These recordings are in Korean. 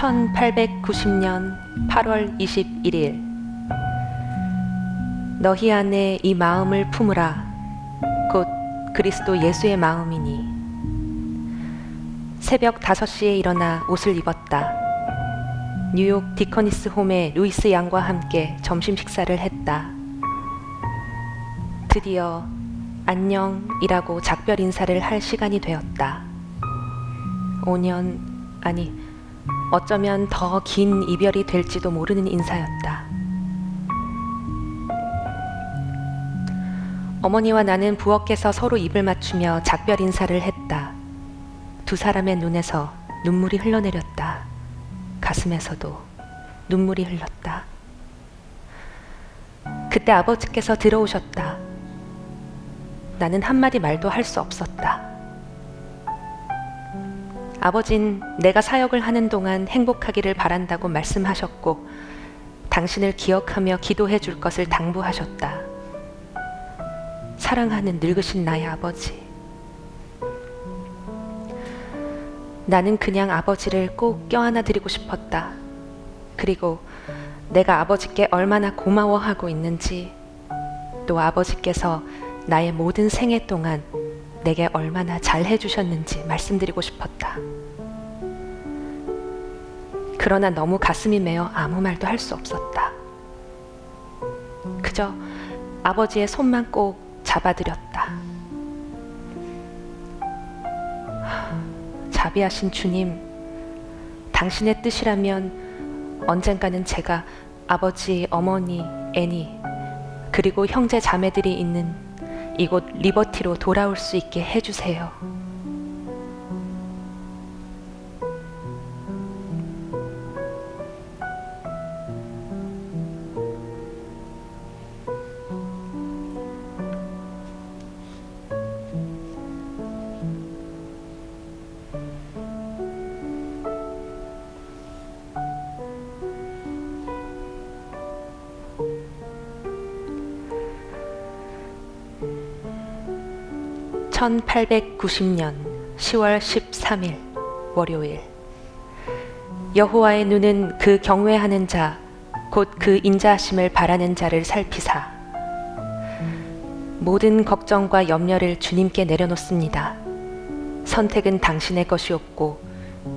1890년 8월 21일 너희 안에 이 마음을 품으라 곧 그리스도 예수의 마음이니. 새벽 5시에 일어나 옷을 입었다. 뉴욕 디커니스 홈의 루이스 양과 함께 점심 식사를 했다. 드디어 안녕이라고 작별 인사를 할 시간이 되었다. 5년, 아니 어쩌면 더 긴 이별이 될지도 모르는 인사였다. 어머니와 나는 부엌에서 서로 입을 맞추며 작별 인사를 했다. 두 사람의 눈에서 눈물이 흘러내렸다. 가슴에서도 눈물이 흘렀다. 그때 아버지께서 들어오셨다. 나는 한마디 말도 할 수 없었다. 아버진 내가 사역을 하는 동안 행복하기를 바란다고 말씀하셨고 당신을 기억하며 기도해 줄 것을 당부하셨다. 사랑하는 늙으신 나의 아버지. 나는 그냥 아버지를 꼭 껴안아 드리고 싶었다. 그리고 내가 아버지께 얼마나 고마워하고 있는지, 또 아버지께서 나의 모든 생애 동안 내게 얼마나 잘해 주셨는지 말씀드리고 싶었다. 그러나 너무 가슴이 메어 아무 말도 할 수 없었다. 그저 아버지의 손만 꼭 잡아드렸다. 자비하신 주님, 당신의 뜻이라면 언젠가는 제가 아버지, 어머니, 애니, 그리고 형제 자매들이 있는 이곳 리버티로 돌아올 수 있게 해주세요. (1890년 10월 13일) 월요일. 여호와의 눈은 그 경외하는 자 곧 그 인자하심을 바라는 자를 살피사 모든 걱정과 염려를 주님께 내려놓습니다. 선택은 당신의 것이었고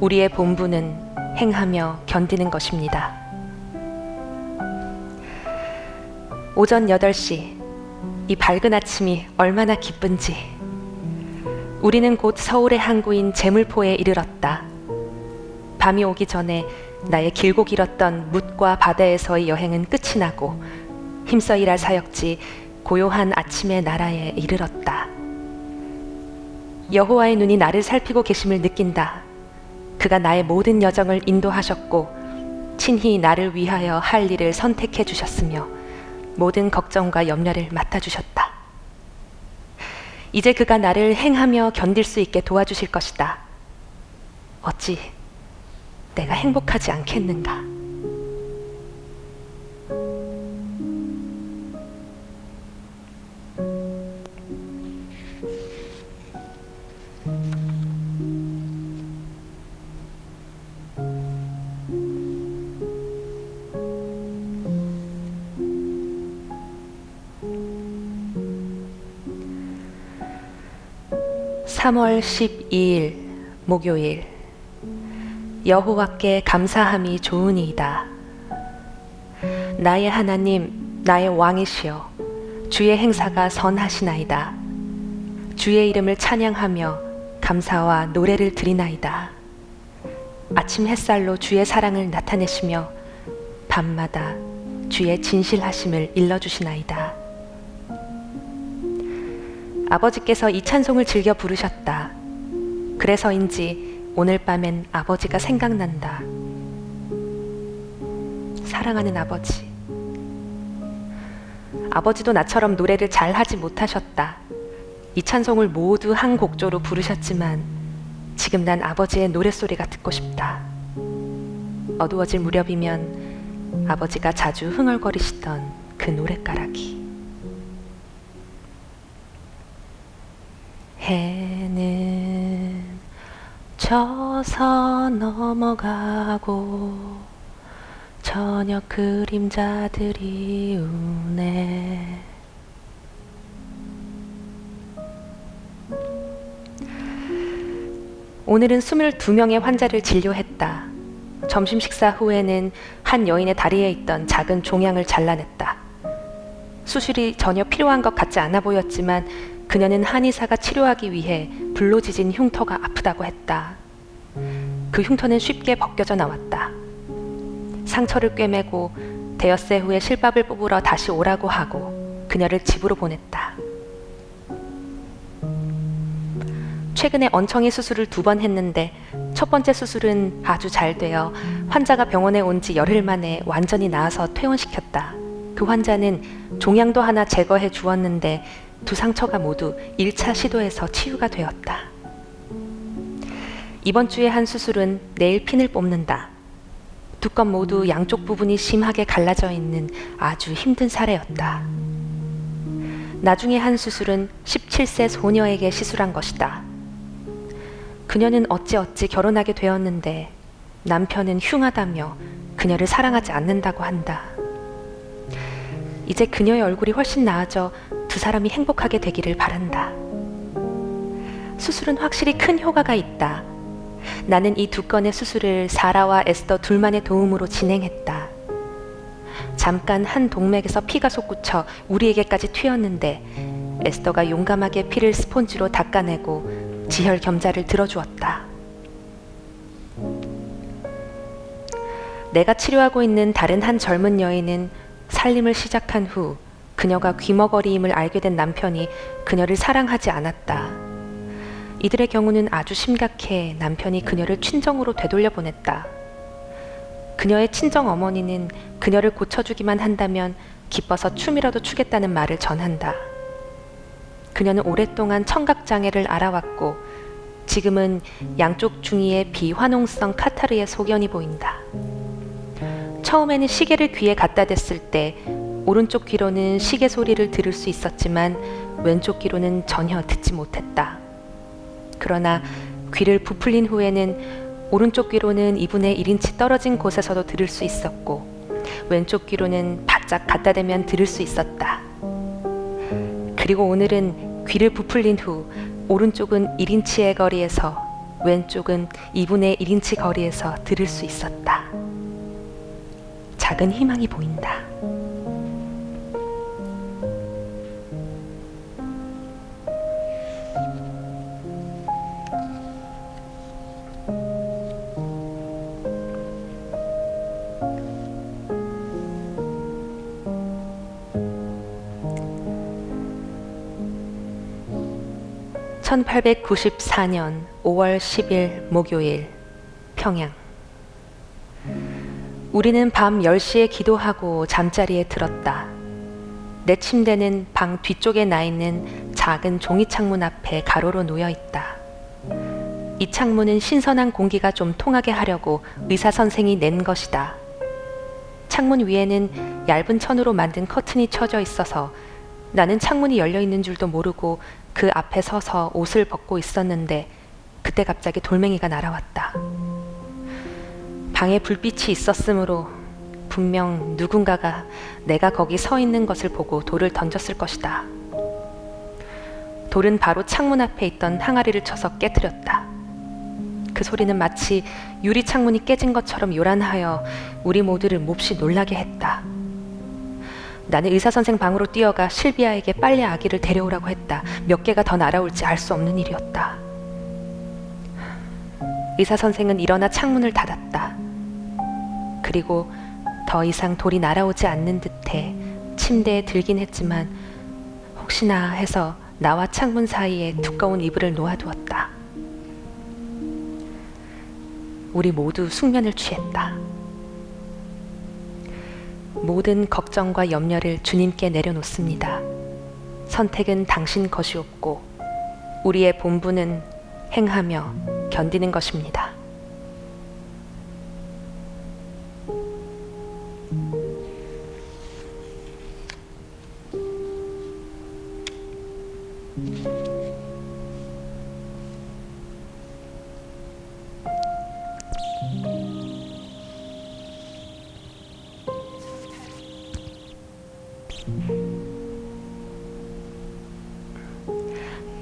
우리의 본분은 행하며 견디는 것입니다. 오전 8시, 이 밝은 아침이 얼마나 기쁜지. 우리는 곧 서울의 항구인 제물포에 이르렀다. 밤이 오기 전에 나의 길고 길었던 묻과 바다에서의 여행은 끝이 나고 힘써 일할 사역지 고요한 아침의 나라에 이르렀다. 여호와의 눈이 나를 살피고 계심을 느낀다. 그가 나의 모든 여정을 인도하셨고 친히 나를 위하여 할 일을 선택해 주셨으며 모든 걱정과 염려를 맡아주셨다. 이제 그가 나를 행하며 견딜 수 있게 도와주실 것이다. 어찌 내가 행복하지 않겠는가? (3월 12일) 목요일. 여호와께 감사함이 좋으니이다. 나의 하나님, 나의 왕이시여, 주의 행사가 선하시나이다. 주의 이름을 찬양하며 감사와 노래를 드리나이다. 아침 햇살로 주의 사랑을 나타내시며 밤마다 주의 진실하심을 일러주시나이다. 아버지께서 이 찬송을 즐겨 부르셨다. 그래서인지 오늘 밤엔 아버지가 생각난다. 사랑하는 아버지. 아버지도 나처럼 노래를 잘 하지 못하셨다. 이 찬송을 모두 한 곡조로 부르셨지만 지금 난 아버지의 노랫소리가 듣고 싶다. 어두워질 무렵이면 아버지가 자주 흥얼거리시던 그 노랫가락이. 해는 스쳐서 넘어가고 저녁 그림자들이 우네. 오늘은 22명의 환자를 진료했다. 점심 식사 후에는 한 여인의 다리에 있던 작은 종양을 잘라냈다. 수술이 전혀 필요한 것 같지 않아 보였지만 그녀는 한의사가 치료하기 위해 불로 지진 흉터가 아프다고 했다. 그 흉터는 쉽게 벗겨져 나왔다. 상처를 꿰매고 대여세 후에 실밥을 뽑으러 다시 오라고 하고 그녀를 집으로 보냈다. 최근에 엉청이 수술을 2번 했는데 첫 번째 수술은 아주 잘 되어 환자가 병원에 온 지 열흘 만에 완전히 나아서 퇴원시켰다. 그 환자는 종양도 하나 제거해 주었는데 두 상처가 모두 1차 시도에서 치유가 되었다. 이번 주에 한 수술은 내일 핀을 뽑는다. 두 건 모두 양쪽 부분이 심하게 갈라져 있는 아주 힘든 사례였다. 나중에 한 수술은 17세 소녀에게 시술한 것이다. 그녀는 어찌어찌 결혼하게 되었는데 남편은 흉하다며 그녀를 사랑하지 않는다고 한다. 이제 그녀의 얼굴이 훨씬 나아져 두 사람이 행복하게 되기를 바란다. 수술은 확실히 큰 효과가 있다. 나는 이 두 건의 수술을 사라와 에스더 둘만의 도움으로 진행했다. 잠깐 한 동맥에서 피가 솟구쳐 우리에게까지 튀었는데 에스더가 용감하게 피를 스폰지로 닦아내고 지혈 겸자를 들어주었다. 내가 치료하고 있는 다른 한 젊은 여인은 살림을 시작한 후 그녀가 귀머거리임을 알게 된 남편이 그녀를 사랑하지 않았다. 이들의 경우는 아주 심각해 남편이 그녀를 친정으로 되돌려보냈다. 그녀의 친정 어머니는 그녀를 고쳐주기만 한다면 기뻐서 춤이라도 추겠다는 말을 전한다. 그녀는 오랫동안 청각장애를 알아왔고 지금은 양쪽 중이의 비환홍성 카타르의 소견이 보인다. 처음에는 시계를 귀에 갖다 댔을 때 오른쪽 귀로는 시계 소리를 들을 수 있었지만 왼쪽 귀로는 전혀 듣지 못했다. 그러나 귀를 부풀린 후에는 오른쪽 귀로는 2분의 1인치 떨어진 곳에서도 들을 수 있었고 왼쪽 귀로는 바짝 갖다 대면 들을 수 있었다. 그리고 오늘은 귀를 부풀린 후 오른쪽은 1인치의 거리에서 왼쪽은 2분의 1인치 거리에서 들을 수 있었다. 작은 희망이 보인다. (1894년 5월 10일) 목요일 평양. 우리는 밤 10시에 기도하고 잠자리에 들었다. 내 침대는 방 뒤쪽에 나 있는 작은 종이 창문 앞에 가로로 놓여 있다. 이 창문은 신선한 공기가 좀 통하게 하려고 의사 선생이 낸 것이다. 창문 위에는 얇은 천으로 만든 커튼이 쳐져 있어서 나는 창문이 열려 있는 줄도 모르고 그 앞에 서서 옷을 벗고 있었는데 그때 갑자기 돌멩이가 날아왔다. 방에 불빛이 있었으므로 분명 누군가가 내가 거기 서 있는 것을 보고 돌을 던졌을 것이다. 돌은 바로 창문 앞에 있던 항아리를 쳐서 깨뜨렸다. 그 소리는 마치 유리 창문이 깨진 것처럼 요란하여 우리 모두를 몹시 놀라게 했다. 나는 의사선생 방으로 뛰어가 실비아에게 빨리 아기를 데려오라고 했다. 몇 개가 더 날아올지 알 수 없는 일이었다. 의사선생은 일어나 창문을 닫았다. 그리고 더 이상 돌이 날아오지 않는 듯해 침대에 들긴 했지만 혹시나 해서 나와 창문 사이에 두꺼운 이불을 놓아두었다. 우리 모두 숙면을 취했다. 모든 걱정과 염려를 주님께 내려놓습니다. 선택은 당신 것이었고 우리의 본분은 행하며 견디는 것입니다.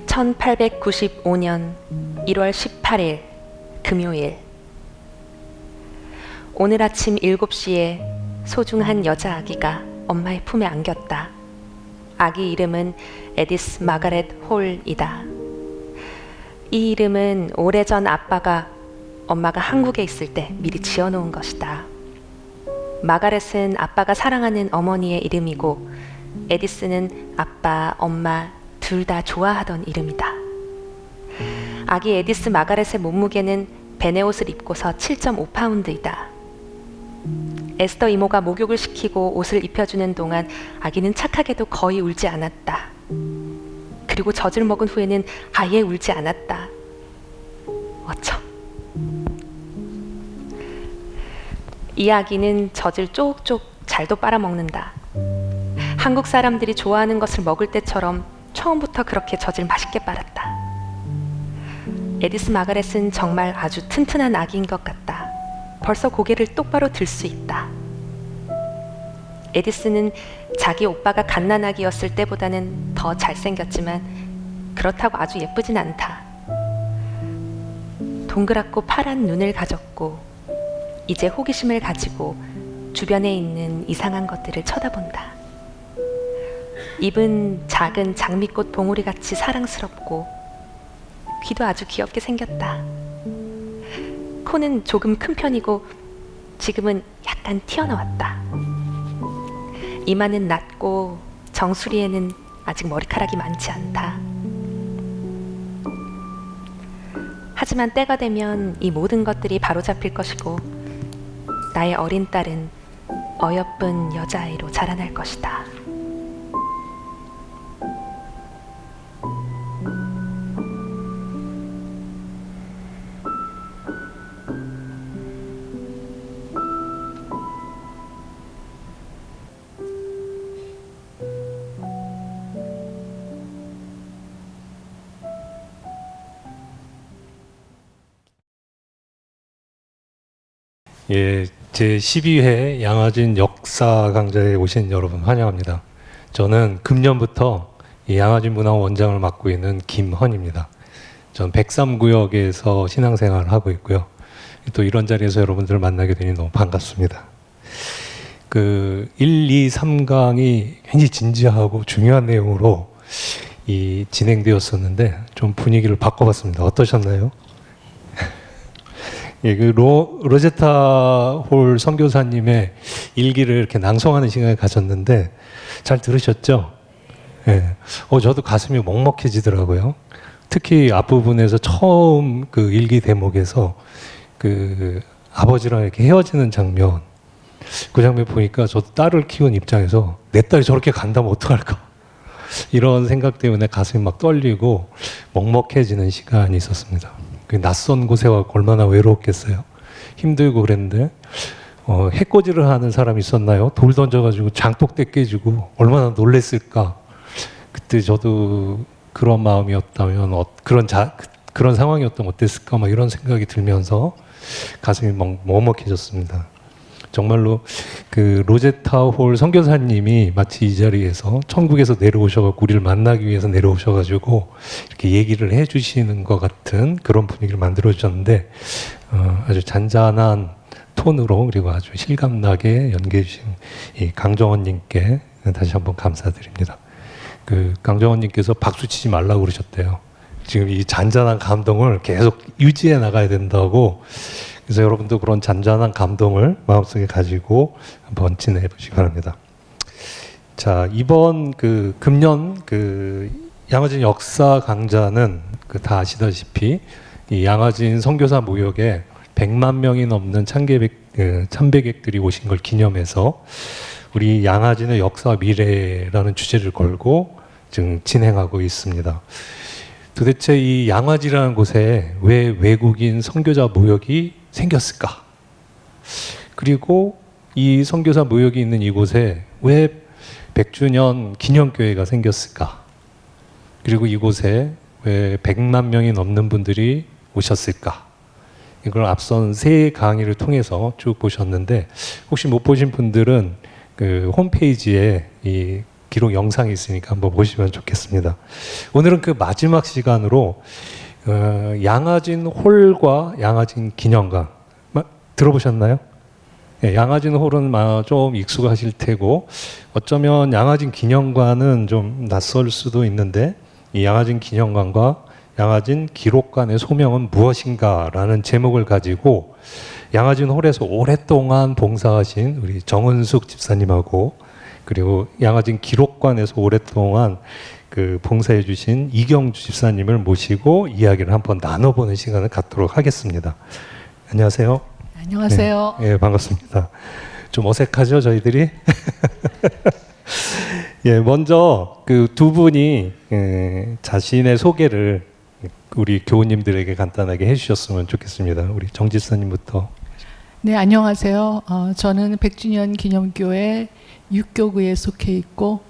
(1895년 1월 18일) 금요일. 오늘 아침 7시에 소중한 여자 아기가 엄마의 품에 안겼다. 아기 이름은 에디스 마가렛 홀이다. 이 이름은 오래전 아빠가 엄마가 한국에 있을 때 미리 지어놓은 것이다. 마가렛은 아빠가 사랑하는 어머니의 이름이고, 에디스는 아빠, 엄마 둘 다 좋아하던 이름이다. 아기 에디스 마가렛의 몸무게는 베네 옷을 입고서 7.5파운드이다. 에스더 이모가 목욕을 시키고 옷을 입혀주는 동안 아기는 착하게도 거의 울지 않았다. 그리고 젖을 먹은 후에는 아예 울지 않았다. 어쩜. 이 아기는 젖을 쪽쪽 잘도 빨아먹는다. 한국 사람들이 좋아하는 것을 먹을 때처럼 처음부터 그렇게 젖을 맛있게 빨았다. 에디스 마가렛은 정말 아주 튼튼한 아기인 것 같다. 벌써 고개를 똑바로 들 수 있다. 에디스는 자기 오빠가 갓난아기였을 때보다는 더 잘생겼지만 그렇다고 아주 예쁘진 않다. 동그랗고 파란 눈을 가졌고 이제 호기심을 가지고 주변에 있는 이상한 것들을 쳐다본다. 입은 작은 장미꽃 봉우리같이 사랑스럽고 귀도 아주 귀엽게 생겼다. 코는 조금 큰 편이고 지금은 약간 튀어나왔다. 이마는 낮고 정수리에는 아직 머리카락이 많지 않다. 하지만 때가 되면 이 모든 것들이 바로잡힐 것이고 나의 어린 딸은 어여쁜 여자아이로 자라날 것이다. 예, 제 12회 양화진 역사 강좌에 오신 여러분 환영합니다. 저는 금년부터 이 양화진 문화원장을 맡고 있는 김헌입니다. 전 103구역에서 신앙생활을 하고 있고요. 또 이런 자리에서 여러분들을 만나게 되니 너무 반갑습니다. 1, 2, 3강이 굉장히 진지하고 중요한 내용으로 진행되었었는데 좀 분위기를 바꿔봤습니다. 어떠셨나요? 예, 로제타 홀 선교사님의 일기를 이렇게 낭송하는 시간을 가졌는데 잘 들으셨죠? 예. 저도 가슴이 먹먹해지더라고요. 특히 앞부분에서 처음 그 일기 대목에서 아버지랑 이렇게 헤어지는 장면, 그 장면 보니까 저도 딸을 키운 입장에서 내 딸이 저렇게 간다면 어떡할까? 이런 생각 때문에 가슴이 막 떨리고 먹먹해지는 시간이 있었습니다. 낯선 곳에 와 얼마나 외로웠겠어요. 힘들고 그랬는데 해코지를 하는 사람이 있었나요? 돌 던져가지고 장독대 깨지고 얼마나 놀랬을까. 그때 저도 그런 마음이었다면 그런 상황이었다면 어땠을까 막 이런 생각이 들면서 가슴이 먹먹해졌습니다. 정말로 로제타 홀 선교사님이 마치 이 자리에서 천국에서 내려오셔가지고 우리를 만나기 위해서 내려오셔가지고 이렇게 얘기를 해주시는 것 같은 그런 분위기를 만들어 주셨는데 아주 잔잔한 톤으로 그리고 아주 실감나게 연기해 주신 이 강정원님께 다시 한번 감사드립니다. 강정원님께서 박수 치지 말라고 그러셨대요. 지금 이 잔잔한 감동을 계속 유지해 나가야 된다고. 그래서 여러분도 그런 잔잔한 감동을 마음속에 가지고 한번 지내해 보시기 바랍니다. 자, 이번 금년 양화진 역사 강좌는 다 아시다시피 이 양화진 선교사 모역에 100만 명이 넘는 참배객들이 오신 걸 기념해서 우리 양화진의 역사와 미래라는 주제를 걸고 지금 진행하고 있습니다. 도대체 이 양화진이라는 곳에 왜 외국인 선교자 모역이 생겼을까? 그리고 이 선교사 모역이 있는 이곳에 왜 100주년 기념교회가 생겼을까? 그리고 이곳에 왜 100만 명이 넘는 분들이 오셨을까? 이걸 앞선 세 강의를 통해서 쭉 보셨는데 혹시 못 보신 분들은 홈페이지에 이 기록 영상이 있으니까 한번 보시면 좋겠습니다. 오늘은 그 마지막 시간으로 양화진 홀과 양화진 기념관 들어보셨나요? 예, 양화진 홀은 좀 익숙하실 테고 어쩌면 양화진 기념관은 좀 낯설 수도 있는데 이 양화진 기념관과 양화진 기록관의 소명은 무엇인가라는 제목을 가지고 양화진 홀에서 오랫동안 봉사하신 우리 정은숙 집사님하고 그리고 양화진 기록관에서 오랫동안 그 봉사해 주신 이경주 집사님을 모시고 이야기를 한번 나눠보는 시간을 갖도록 하겠습니다. 안녕하세요. 안녕하세요. 네, 반갑습니다. 좀 어색하죠, 저희들이? 예, 먼저 그 두 분이 자신의 소개를 우리 교우님들에게 간단하게 해주셨으면 좋겠습니다. 우리 정 집사님부터. 네, 안녕하세요. 저는 백주년 기념교회 육교구에 속해 있고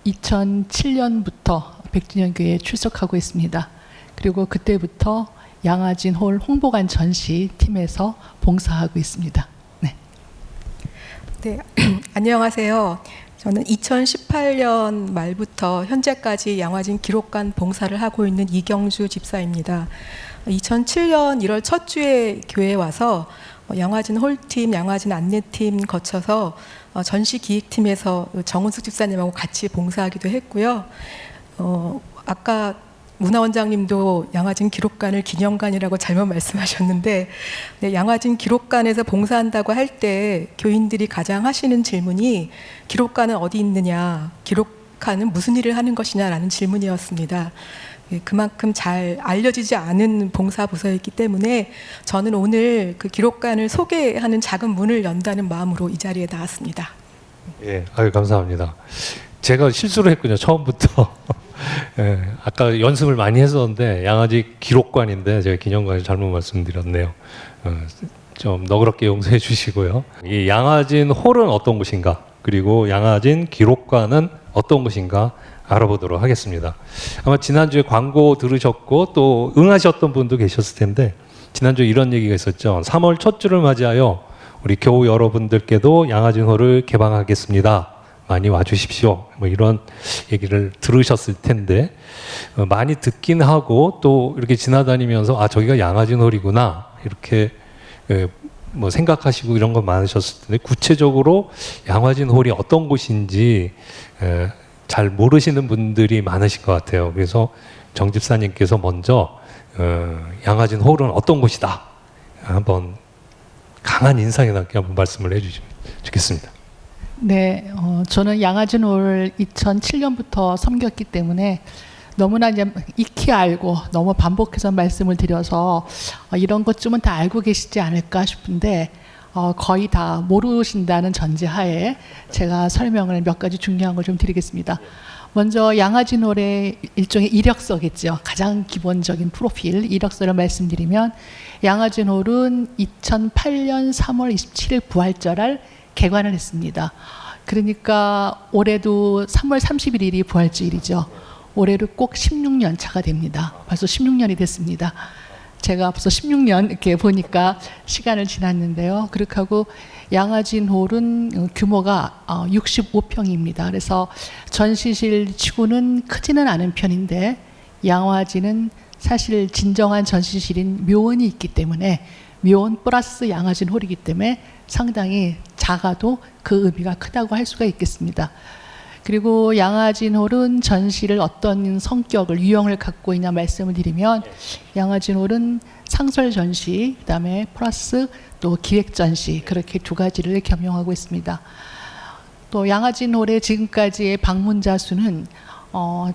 2007년부터 백주년 교회에 출석하고 있습니다. 그리고 그때부터 양화진 홀 홍보관 전시 팀에서 봉사하고 있습니다. 네. 네, 안녕하세요. 저는 2018년 말부터 현재까지 양화진 기록관 봉사를 하고 있는 이경주 집사입니다. 2007년 1월 첫 주에 교회에 와서 양화진 홀팀, 양화진 안내팀 거쳐서 전시 기획팀에서 정은숙 집사님하고 같이 봉사하기도 했고요. 아까 문화원장님도 양화진 기록관을 기념관이라고 잘못 말씀하셨는데 네, 양화진 기록관에서 봉사한다고 할 때 교인들이 가장 하시는 질문이 기록관은 어디 있느냐, 기록관은 무슨 일을 하는 것이냐라는 질문이었습니다. 예, 그만큼 잘 알려지지 않은 봉사 부서였기 때문에 저는 오늘 그 기록관을 소개하는 작은 문을 연다는 마음으로 이 자리에 나왔습니다. 예, 아유 감사합니다. 제가 실수를 했군요, 처음부터. 예, 아까 연습을 많이 했었는데 양화진 기록관인데 제가 기념관을 잘못 말씀드렸네요. 좀 너그럽게 용서해 주시고요. 이 양화진 홀은 어떤 곳인가, 그리고 양화진 기록관은 어떤 곳인가 알아보도록 하겠습니다. 아마 지난주에 광고 들으셨고 또 응하셨던 분도 계셨을 텐데 지난주에 이런 얘기가 있었죠. 3월 첫 주를 맞이하여 우리 교우 여러분들께도 양화진 홀을 개방하겠습니다. 많이 와주십시오. 뭐 이런 얘기를 들으셨을 텐데 많이 듣긴 하고 또 이렇게 지나다니면서 아 저기가 양화진 홀이구나 이렇게 뭐 생각하시고 이런 거 많으셨을 텐데 구체적으로 양화진 홀이 어떤 곳인지 잘 모르시는 분들이 많으실 것 같아요. 그래서 정 집사님께서 먼저 양화진 홀은 어떤 곳이다 한번 강한 인상에 남게 한번 말씀을 해주시면 좋겠습니다. 네, 저는 양화진 홀 2007년부터 섬겼기 때문에 너무나 이제 익히 알고 너무 반복해서 말씀을 드려서 이런 것쯤은 다 알고 계시지 않을까 싶은데 거의 다 모르신다는 전제하에 제가 설명을 몇 가지 중요한 걸 좀 드리겠습니다. 먼저 양화진 홀의 일종의 이력서겠죠. 가장 기본적인 프로필 이력서를 말씀드리면 양화진 홀은 2008년 3월 27일 부활절을 개관을 했습니다. 그러니까 올해도 3월 31일이 부활주일이죠. 올해로 꼭 16년 차가 됩니다. 벌써 16년이 됐습니다. 제가 벌써 16년 이렇게 보니까 시간을 지났는데요. 그렇게 하고 양화진 홀은 규모가 65평입니다. 그래서 전시실 치고는 크지는 않은 편인데 양화진은 사실 진정한 전시실인 묘원이 있기 때문에 묘원 플러스 양화진 홀이기 때문에 상당히 작아도 그 의미가 크다고 할 수가 있겠습니다. 그리고 양화진 홀은 전시를 어떤 성격을 유형을 갖고 있냐 말씀을 드리면 양화진 홀은 상설 전시 그다음에 플러스 또 기획 전시 그렇게 두 가지를 겸용하고 있습니다. 또 양화진 홀의 지금까지의 방문자 수는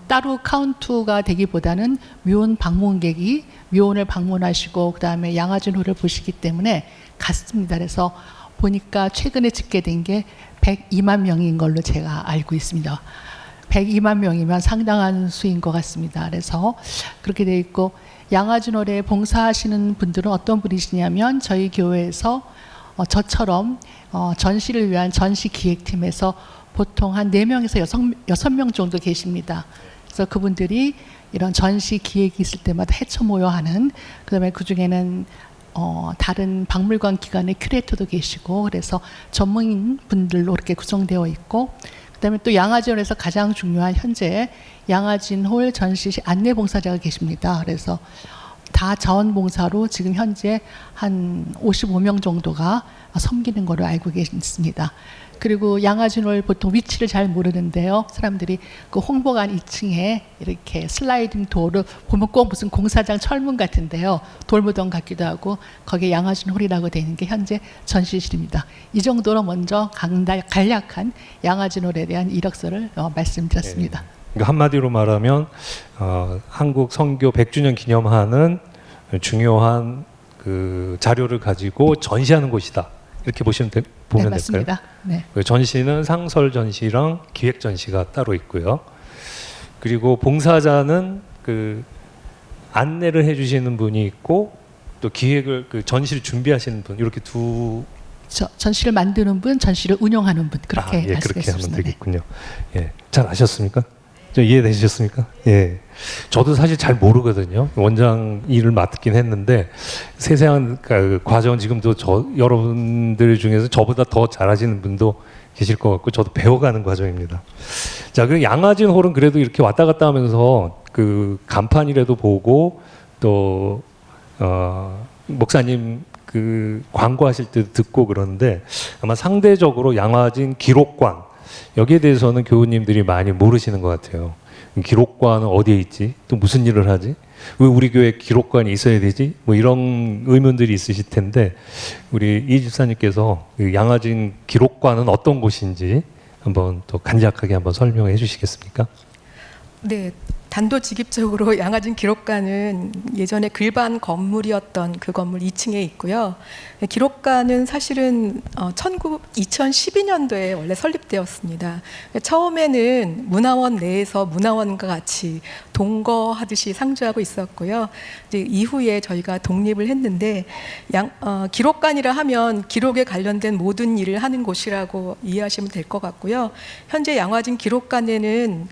따로 카운트가 되기보다는 묘원 방문객이 묘원을 방문하시고 그다음에 양화진 홀을 보시기 때문에 같습니다. 그래서 보니까 최근에 집계된 게 102만 명인 걸로 제가 알고 있습니다. 102만 명이면 상당한 수인 것 같습니다. 그래서 그렇게 돼 있고 양화진 홀에 봉사하시는 분들은 어떤 분이시냐면 저희 교회에서 저처럼 전시를 위한 전시 기획팀에서 보통 한 4명에서 6명 정도 계십니다. 그래서 그분들이 이런 전시 기획이 있을 때마다 해쳐 모여 하는 그다음에 그중에는 다른 박물관 기관의 큐레이터도 계시고 그래서 전문인 분들로 이렇게 구성되어 있고 그다음에 또 양화진홀에서 가장 중요한 현재 양화진홀 전시실 안내봉사자가 계십니다. 그래서 다 자원봉사로 지금 현재 한 55명 정도가 섬기는 걸로 알고 계십니다. 그리고 양화진홀 보통 위치를 잘 모르는데요. 사람들이 그 홍보관 2층에 이렇게 슬라이딩 도어를 보면 꼭 무슨 공사장 철문 같은데요. 돌무덤 같기도 하고 거기에 양화진홀이라고 되어 있는 게 현재 전시실입니다. 이 정도로 먼저 간략한 양화진홀에 대한 이력서를 말씀드렸습니다. 그러니까 한마디로 말하면 한국 선교 100주년 기념하는 중요한 그 자료를 가지고 전시하는 곳이다. 이렇게 보면 네, 될까요? 맞습니다. 네. 그 전시는 상설 전시랑 기획 전시가 따로 있고요. 그리고 봉사자는 그 안내를 해주시는 분이 있고 또 기획을 그 전시를 준비하시는 분 이렇게 두 전시를 만드는 분, 전시를 운영하는 분 그렇게 예, 그렇게 하면 말씀하셨습니다. 되겠군요. 예, 잘 아셨습니까? 좀 이해되셨습니까? 예. 저도 사실 잘 모르거든요. 원장 일을 맡긴 했는데 세세한 그 과정 지금도 여러분들 중에서 저보다 더 잘하시는 분도 계실 것 같고 저도 배워가는 과정입니다. 자, 그리고 양화진 홀은 그래도 이렇게 왔다 갔다 하면서 그 간판이라도 보고 또 목사님 그 광고하실 때 듣고 그러는데 아마 상대적으로 양화진 기록관 여기에 대해서는 교우님들이 많이 모르시는 것 같아요. 기록관은 어디에 있지? 또 무슨 일을 하지? 왜 우리 교회에 기록관이 있어야 되지? 뭐 이런 의문들이 있으실 텐데 우리 이 집사님께서 그 양화진 기록관은 어떤 곳인지 한번 또 간략하게 한번 설명해 주시겠습니까? 네, 단도직입적으로 양화진 기록관은 예전에 글반 건물이었던 그 건물 2층에 있고요. 기록관은 사실은 2012년도에 원래 설립되었습니다. 처음에는 문화원 내에서 문화원과 같이 동거하듯이 상주하고 있었고요. 이제 이후에 저희가 독립을 했는데 기록관이라 하면 기록에 관련된 모든 일을 하는 곳이라고 이해하시면 될 것 같고요. 현재 양화진 기록관에는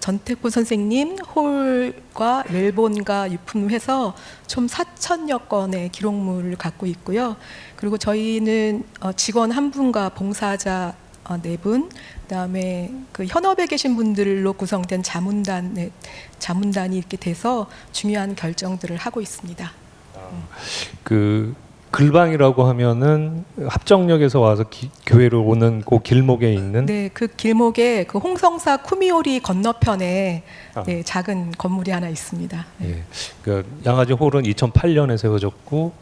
전택부 선생님 홀과 멜본과 유품을 해서 총 4,000여 건의 기록물을 갖고 있고요. 그리고 저희는 직원 한 분과 봉사자 4분, 그다음에 그 현업에 계신 분들로 구성된 자문단이 이렇게 돼서 중요한 결정들을 하고 있습니다. 그 글방이라고 하면은 합정역에서 와서 교회로 오는 그 길목에 있는 네, 그 길목에 그 홍성사 쿠미오리 건너편에 네, 작은 건물이 하나 있습니다. 네. 예. 그 양화진 홀은 2008년에 세워졌고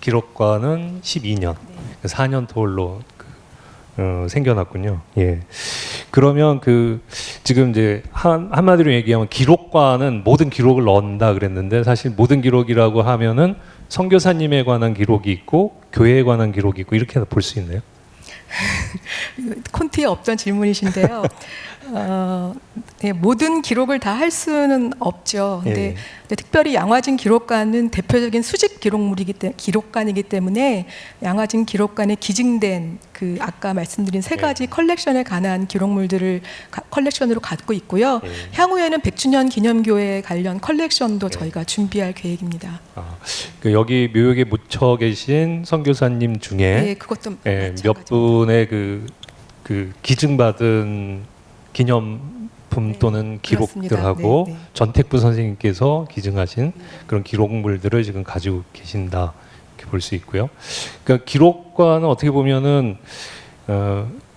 기록관은 12년, 4년 홀로 생겨났군요. 예. 그러면 그 지금 이제 한마디로 얘기하면 기록관은 모든 기록을 넣는다 그랬는데 사실 모든 기록이라고 하면은 선교사님에 관한 기록이 있고 교회에 관한 기록이 있고 이렇게 볼 수 있나요? 콘티에 없던 질문이신데요. 네, 모든 기록을 다 할 수는 없죠. 근데 특별히 양화진 기록관은 대표적인 수집 기록관이기 때문에 양화진 기록관에 기증된 그 아까 말씀드린 3가지 컬렉션에 관한 기록물들을 컬렉션으로 갖고 있고요. 향후에는 100주년 기념교회 관련 컬렉션도 저희가 준비할 계획입니다. 그 여기 묘역에 묻혀 계신 선교사님 중에 네, 그것도 몇 분의 그 기증받은 기념품 또는 기록들하고 네, 네. 전택부 선생님께서 기증하신 그런 기록물들을 지금 가지고 계신다 이렇게 볼 수 있고요. 그러니까 기록관은 어떻게 보면은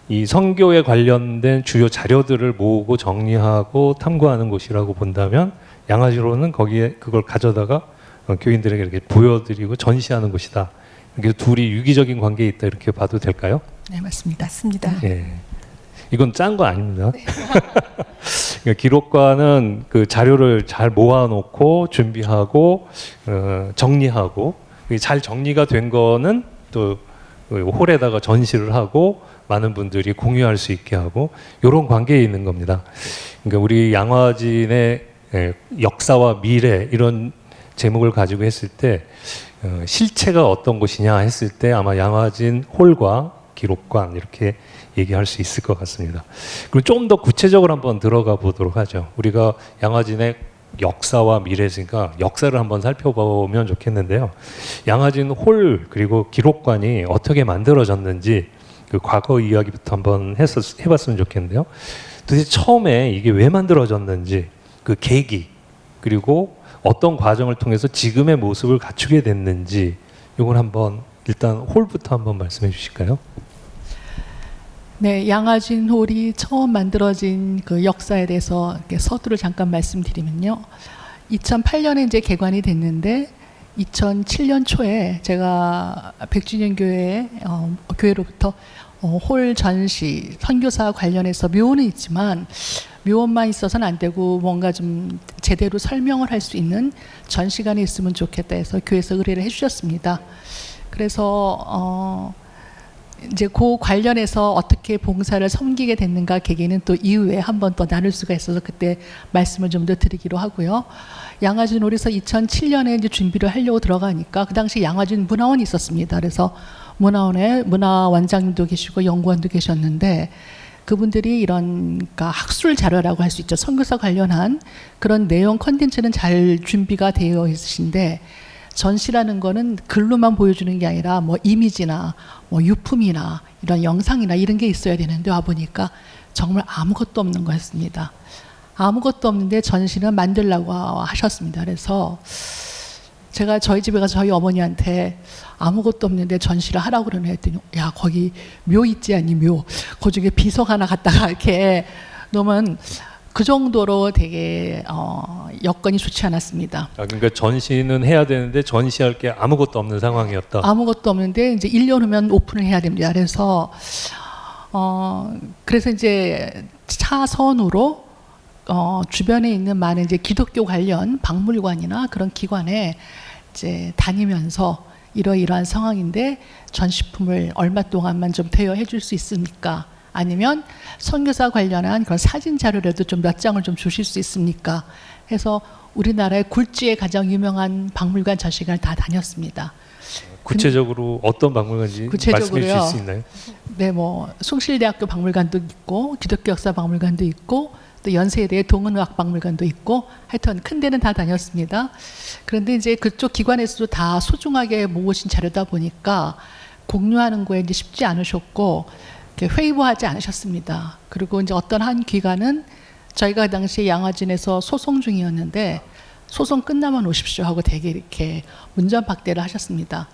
이 선교에 관련된 주요 자료들을 모으고 정리하고 탐구하는 곳이라고 본다면 양화진홀은 거기에 그걸 가져다가 교인들에게 이렇게 보여드리고 전시하는 곳이다. 이렇게 둘이 유기적인 관계에 있다 이렇게 봐도 될까요? 네, 맞습니다. 맞습니다. 예. 이건 짠 거 아닙니다. 그러니까 기록관은 그 자료를 잘 모아놓고 준비하고 정리하고 잘 정리가 된 거는 또 홀에다가 전시를 하고 많은 분들이 공유할 수 있게 하고 이런 관계에 있는 겁니다. 그러니까 우리 양화진의 역사와 미래 이런 제목을 가지고 했을 때 실체가 어떤 곳이냐 했을 때 아마 양화진 홀과 기록관 이렇게 얘기할 수 있을 것 같습니다. 그럼 좀 더 구체적으로 한번 들어가 보도록 하죠. 우리가 양화진의 역사와 미래니까 역사를 한번 살펴보면 좋겠는데요. 양화진 홀 그리고 기록관이 어떻게 만들어졌는지 그 과거 이야기부터 한번 해봤으면 좋겠는데요. 도대체 처음에 이게 왜 만들어졌는지 그 계기 그리고 어떤 과정을 통해서 지금의 모습을 갖추게 됐는지 이걸 한번 일단 홀부터 한번 말씀해 주실까요? 네, 양화진 홀이 처음 만들어진 그 역사에 대해서 이렇게 서두를 잠깐 말씀드리면요. 2008년에 이제 개관이 됐는데 2007년 초에 제가 백주년 교회 교회로부터 홀 전시 선교사 관련해서 묘원은 있지만 묘원만 있어서는 안 되고 뭔가 좀 제대로 설명을 할 수 있는 전시관이 있으면 좋겠다 해서 교회에서 의뢰를 해주셨습니다. 그래서 이제 그 관련해서 어떻게 봉사를 섬기게 됐는가 계기는 또 이후에 한 번 더 나눌 수가 있어서 그때 말씀을 좀 더 드리기로 하고요. 양화진 홀에서 2007년에 이제 준비를 하려고 들어가니까 그 당시 양화진 문화원이 있었습니다. 그래서 문화원에 문화원장님도 계시고 연구원도 계셨는데 그분들이 이런 그러니까 학술 자료라고 할 수 있죠. 선교사 관련한 그런 내용 컨텐츠는 잘 준비가 되어 있으신데 전시라는 거는 글로만 보여주는 게 아니라 뭐 이미지나 뭐 유품이나 이런 영상이나 이런 게 있어야 되는데 와보니까 정말 아무것도 없는 거였습니다. 아무것도 없는데 전시는 만들라고 하셨습니다. 그래서 제가 저희 집에 가서 저희 어머니한테 아무것도 없는데 전시를 하라고 그러네 했더니 야 거기 묘 있지 않니 묘 그 중에 비석 하나 갖다가 이렇게 놓으면 그 정도로 되게 여건이 좋지 않았습니다. 그러니까 전시는 해야 되는데 전시할 게 아무것도 없는 상황이었다. 아무것도 없는데 이제 1년 후면 오픈을 해야 됩니다. 그래서 이제 차선으로 주변에 있는 많은 이제 기독교 관련 박물관이나 그런 기관에 이제 다니면서 이러이러한 상황인데 전시품을 얼마 동안만 좀 대여해 줄 수 있습니까? 아니면 선교사 관련한 그런 사진 자료라도 좀 몇 장을 좀 주실 수 있습니까? 해서 우리나라의 굴지의 가장 유명한 박물관 전시관을 다 다녔습니다. 구체적으로 어떤 박물관인지 말씀해 주실 수 있나요? 네, 뭐 숭실대학교 박물관도 있고 기독교 역사 박물관도 있고 또 연세대 동은의학박물관도 있고 하여튼 큰 데는 다 다녔습니다. 그런데 이제 그쪽 기관에서도 다 소중하게 모으신 자료다 보니까 공유하는 거에 이제 쉽지 않으셨고 회의하지 않으셨습니다. 그리고 이제 어떤 한 기관은 저희가 그 당시에 양화진에서 소송 중이었는데 소송 끝나면 오십시오 하고 되게 이렇게 문전박대를 하셨습니다.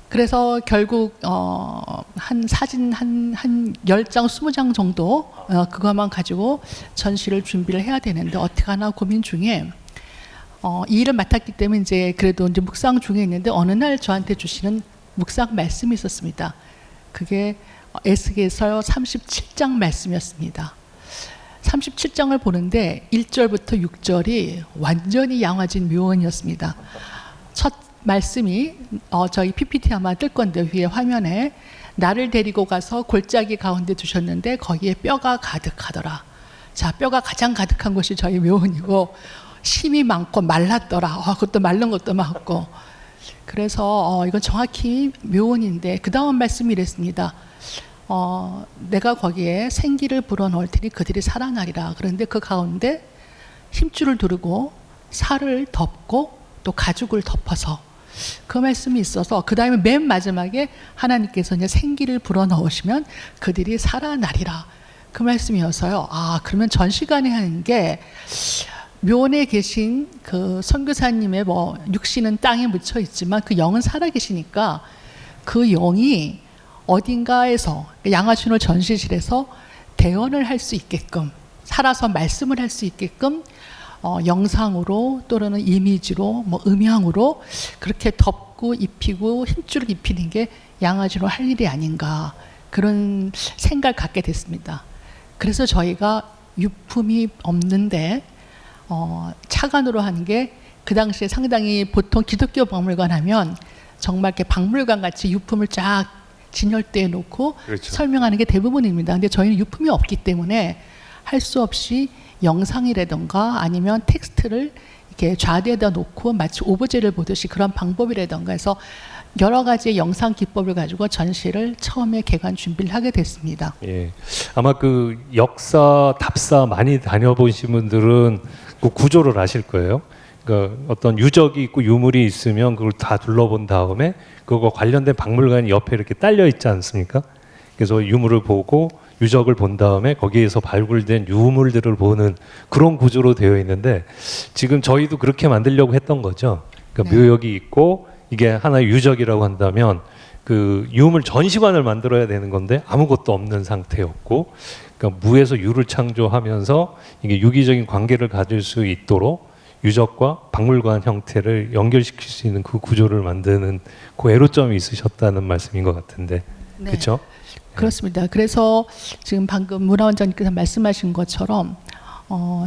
그래서 결국 한 사진 한 10장, 20장 정도 그것만 가지고 전시를 준비를 해야 되는데 어떻게 하나 고민 중에 이 일을 맡았기 때문에 이제 그래도 이제 묵상 중에 있는데 어느 날 저한테 주시는 묵상 말씀이 있었습니다. 그게 에스겔서 37장 말씀이었습니다. 37장을 보는데 1절부터 6절이 완전히 양화진 묘원이었습니다. 첫 말씀이 저희 PPT 아마 뜰 건데 위에 화면에 나를 데리고 가서 골짜기 가운데 두셨는데 거기에 뼈가 가득하더라. 자, 뼈가 가장 가득한 곳이 저희 묘원이고 심이 많고 말랐더라. 그것도 마른 것도 많고. 그래서 이건 정확히 묘원인데 그 다음 말씀이 이랬습니다. 내가 거기에 생기를 불어넣을 테니 그들이 살아나리라. 그런데 그 가운데 힘줄을 두르고 살을 덮고 또 가죽을 덮어서 그 말씀이 있어서 그 다음에 맨 마지막에 하나님께서 이제 생기를 불어넣으시면 그들이 살아나리라. 그 말씀이어서요. 그러면 전시관에 하는 게 묘원에 계신 그 선교사님의 뭐 육신은 땅에 묻혀 있지만 그 영은 살아 계시니까 그 영이 어딘가에서 양화진홀 전시실에서 대언을 할 수 있게끔 살아서 말씀을 할 수 있게끔 영상으로 또는 이미지로 뭐 음향으로 그렇게 덮고 입히고 힘줄을 입히는 게 양화진홀 할 일이 아닌가 그런 생각을 갖게 됐습니다. 그래서 저희가 유품이 없는데 차관으로 한 게 그 당시에 상당히 보통 기독교 박물관 하면 정말 이렇게 박물관 같이 유품을 쫙 진열대에 놓고 그렇죠. 설명하는 게 대부분입니다. 근데 저희는 유품이 없기 때문에 할 수 없이 영상이라든가 아니면 텍스트를 이렇게 좌대에다 놓고 마치 오브제를 보듯이 그런 방법이라든가 해서 여러 가지의 영상 기법을 가지고 전시를 처음에 개관 준비를 하게 됐습니다. 예, 아마 그 역사 답사 많이 다녀보신 분들은 그 구조를 아실 거예요. 그러니까 어떤 유적이 있고 유물이 있으면 그걸 다 둘러본 다음에 그거 관련된 박물관이 옆에 이렇게 딸려 있지 않습니까? 그래서 유물을 보고 유적을 본 다음에 거기에서 발굴된 유물들을 보는 그런 구조로 되어 있는데 지금 저희도 그렇게 만들려고 했던 거죠. 그러니까 네. 묘역이 있고 이게 하나의 유적이라고 한다면 그 유물 전시관을 만들어야 되는 건데 아무것도 없는 상태였고, 그러니까 무에서 유를 창조하면서 이게 유기적인 관계를 가질 수 있도록 유적과 박물관 형태를 연결시킬 수 있는 그 구조를 만드는 그 애로점이 있으셨다는 말씀인 것 같은데, 네. 그렇죠? 그렇습니다. 그래서 지금 방금 문화원장님께서 말씀하신 것처럼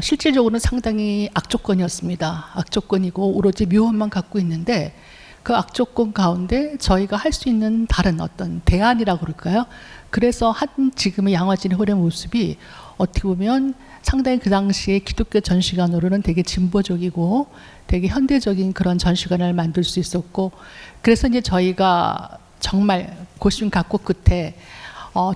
실질적으로는 상당히 악조건이었습니다. 악조건이고 오로지 묘원만 갖고 있는데 그 악조건 가운데 저희가 할 수 있는 다른 어떤 대안이라고 그럴까요? 그래서 한 지금의 양화진의 홀의 모습이 어떻게 보면 상당히 그 당시에 기독교 전시관으로는 되게 진보적이고 되게 현대적인 그런 전시관을 만들 수 있었고, 그래서 이제 저희가 정말 고심 갖고 끝에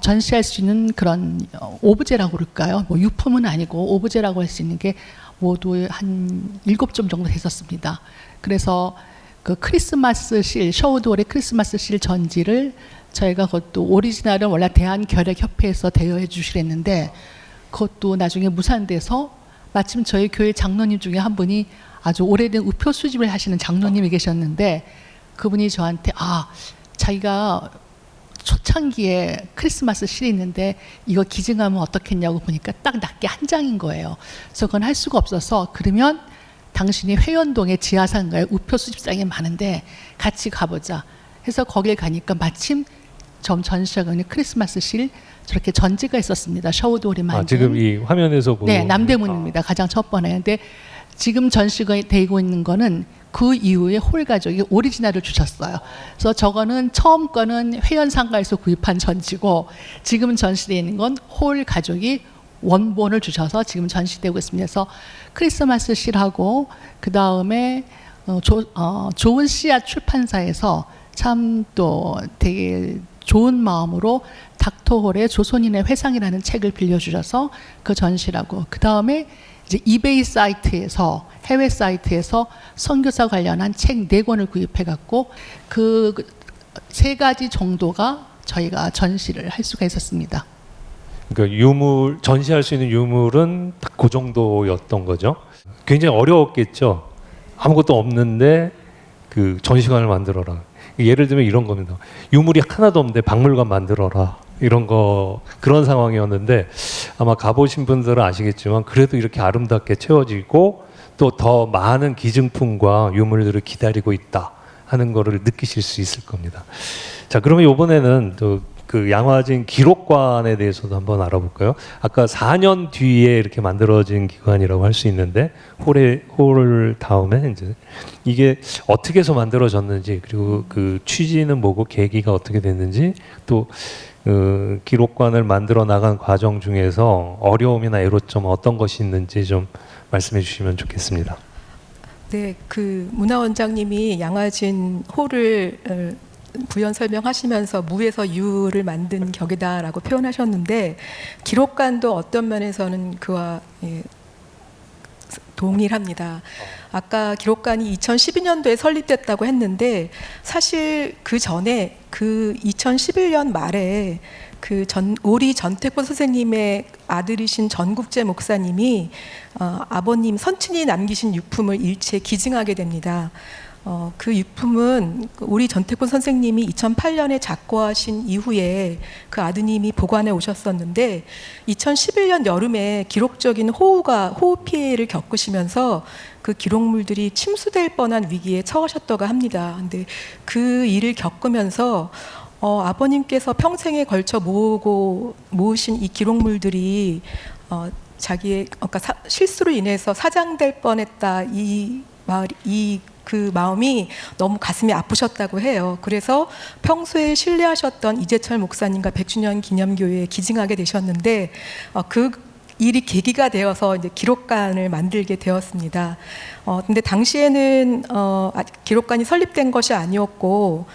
전시할 수 있는 그런 오브제라고 그럴까요? 뭐 유품은 아니고 오브제라고 할 수 있는 게 모두 한 7점 정도 됐었습니다. 그래서 그 크리스마스 실, 셔우드홀의 크리스마스 실 전지를 저희가 그것도 오리지널은 원래 대한결핵협회에서 대여해 주시랬는데 그것도 나중에 무산돼서 마침 저희 교회 장로님 중에 한 분이 아주 오래된 우표 수집을 하시는 장로님이 계셨는데 그분이 저한테 자기가 초창기에 크리스마스 실이 있는데 이거 기증하면 어떻겠냐고 보니까 딱 낱개 한 장인 거예요. 그래서 그건 할 수가 없어서 그러면 당신이 회원동에 지하상가에 우표 수집장이 많은데 같이 가보자 해서 거길 가니까 마침 전시장에 크리스마스 실 저렇게 전지가 있었습니다. 셔우드홀이 만든. 지금 이 화면에서 보는. 네, 남대문입니다. 가장 첫 번에. 근데 지금 전시가 되고 있는 거는 그 이후에 홀 가족이 오리지널을 주셨어요. 그래서 저거는 처음 거는 회원상가에서 구입한 전지고 지금 전시되어 있는 건 홀 가족이 원본을 주셔서 지금 전시되고 있습니다. 그래서 크리스마스 실하고 그 다음에 좋은 씨앗 출판사에서 참 또 되게 좋은 마음으로 닥터홀의 조선인의 회상이라는 책을 빌려주셔서 그 전시라고, 그 다음에 이제 이베이 사이트에서 해외 사이트에서 선교사 관련한 책 4권을 구입해갖고 그 3가지 정도가 저희가 전시를 할 수가 있었습니다. 그러니까 유물 전시할 수 있는 유물은 딱 그 정도였던 거죠. 굉장히 어려웠겠죠. 아무것도 없는데 그 전시관을 만들어라. 예를 들면 이런 겁니다. 유물이 하나도 없는데 박물관 만들어라. 이런 거 그런 상황이었는데 아마 가보신 분들은 아시겠지만 그래도 이렇게 아름답게 채워지고 또 더 많은 기증품과 유물들을 기다리고 있다 하는 거를 느끼실 수 있을 겁니다. 자, 그러면 이번에는 또 그 양화진 기록관에 대해서도 한번 알아볼까요? 아까 4년 뒤에 이렇게 만들어진 기관이라고 할 수 있는데 홀 다음에 이제 이게 어떻게 해서 만들어졌는지, 그리고 그 취지는 뭐고 계기가 어떻게 됐는지, 또 기록관을 만들어 나간 과정 중에서 어려움이나 애로점 어떤 것이 있는지 좀 말씀해 주시면 좋겠습니다. 네, 그 문화원장님이 양화진 홀을 부연 설명하시면서 무에서 유를 만든 격이다라고 표현하셨는데 기록관도 어떤 면에서는 그와 동일합니다. 아까 기록관이 2012년도에 설립됐다고 했는데 사실 그 전에 그 2011년 말에 오리 전택보 선생님의 아들이신 전국재 목사님이 아버님 선친이 남기신 유품을 일체 기증하게 됩니다. 그 유품은 우리 전택본 선생님이 2008년에 작고하신 이후에 그 아드님이 보관해 오셨었는데 2011년 여름에 기록적인 호우 피해를 겪으시면서 그 기록물들이 침수될 뻔한 위기에 처하셨다고 합니다. 근데 그 일을 겪으면서 아버님께서 평생에 걸쳐 모으신 이 기록물들이 자기의 실수로 인해서 사장될 뻔했다, 그 마음이 너무 가슴이 아프셨다고 해요. 그래서 평소에 신뢰하셨던 이재철 목사님과 100주년 기념교회에 기증하게 되셨는데 그 일이 계기가 되어서 이제 기록관을 만들게 되었습니다. 근데 당시에는 기록관이 설립된 것이 아니었고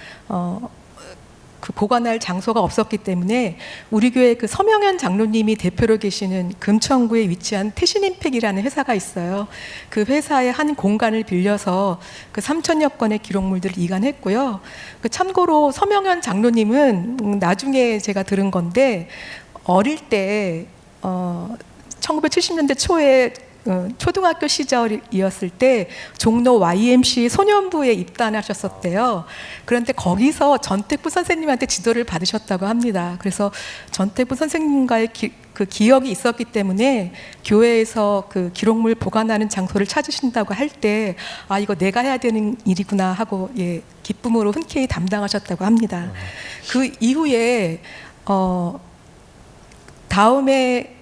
그 보관할 장소가 없었기 때문에 우리 교회 그 서명현 장로님이 대표로 계시는 금천구에 위치한 태신임팩이라는 회사가 있어요. 그 회사의 한 공간을 빌려서 그 3,000여 건의 기록물들을 이관했고요. 그 참고로 서명현 장로님은 나중에 제가 들은 건데 어릴 때 1970년대 초에 초등학교 시절이었을 때 종로 YMC 소년부에 입단하셨었대요. 그런데 거기서 전택부 선생님한테 지도를 받으셨다고 합니다. 그래서 전택부 선생님과의 그 기억이 있었기 때문에 교회에서 그 기록물 보관하는 장소를 찾으신다고 할 때 아 이거 내가 해야 되는 일이구나 하고 예, 기쁨으로 흔쾌히 담당하셨다고 합니다. 그 이후에 다음에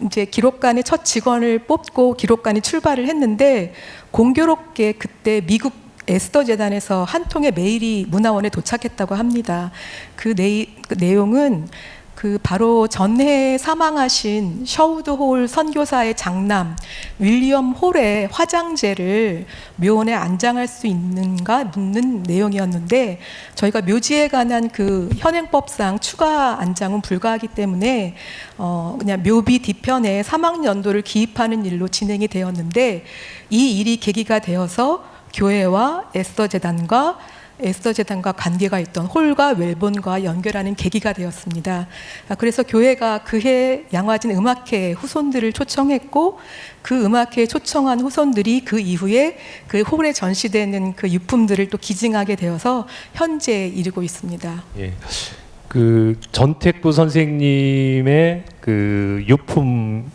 이제 기록관의 첫 직원을 뽑고 기록관이 출발을 했는데 공교롭게 그때 미국 에스더 재단에서 한 통의 메일이 문화원에 도착했다고 합니다. 그 내용은 그 바로 전해 사망하신 셔우드 홀 선교사의 장남 윌리엄 홀의 화장재를 묘원에 안장할 수 있는가 묻는 내용이었는데 저희가 묘지에 관한 그 현행법상 추가 안장은 불가하기 때문에 그냥 묘비 뒤편에 사망 연도를 기입하는 일로 진행이 되었는데 이 일이 계기가 되어서 교회와 에스더 재단과 관계가 있던 홀과 웰본과 연결하는 계기가 되었습니다. 그래서 교회가 그해 양화진 음악회 후손들을 초청했고 그 음악회에 초청한 후손들이 그 이후에 그 홀에 전시되는 그 유품들을 또 기증하게 되어서 현재에 이르고 있습니다. 예. 그 전택부 선생님의 그 유품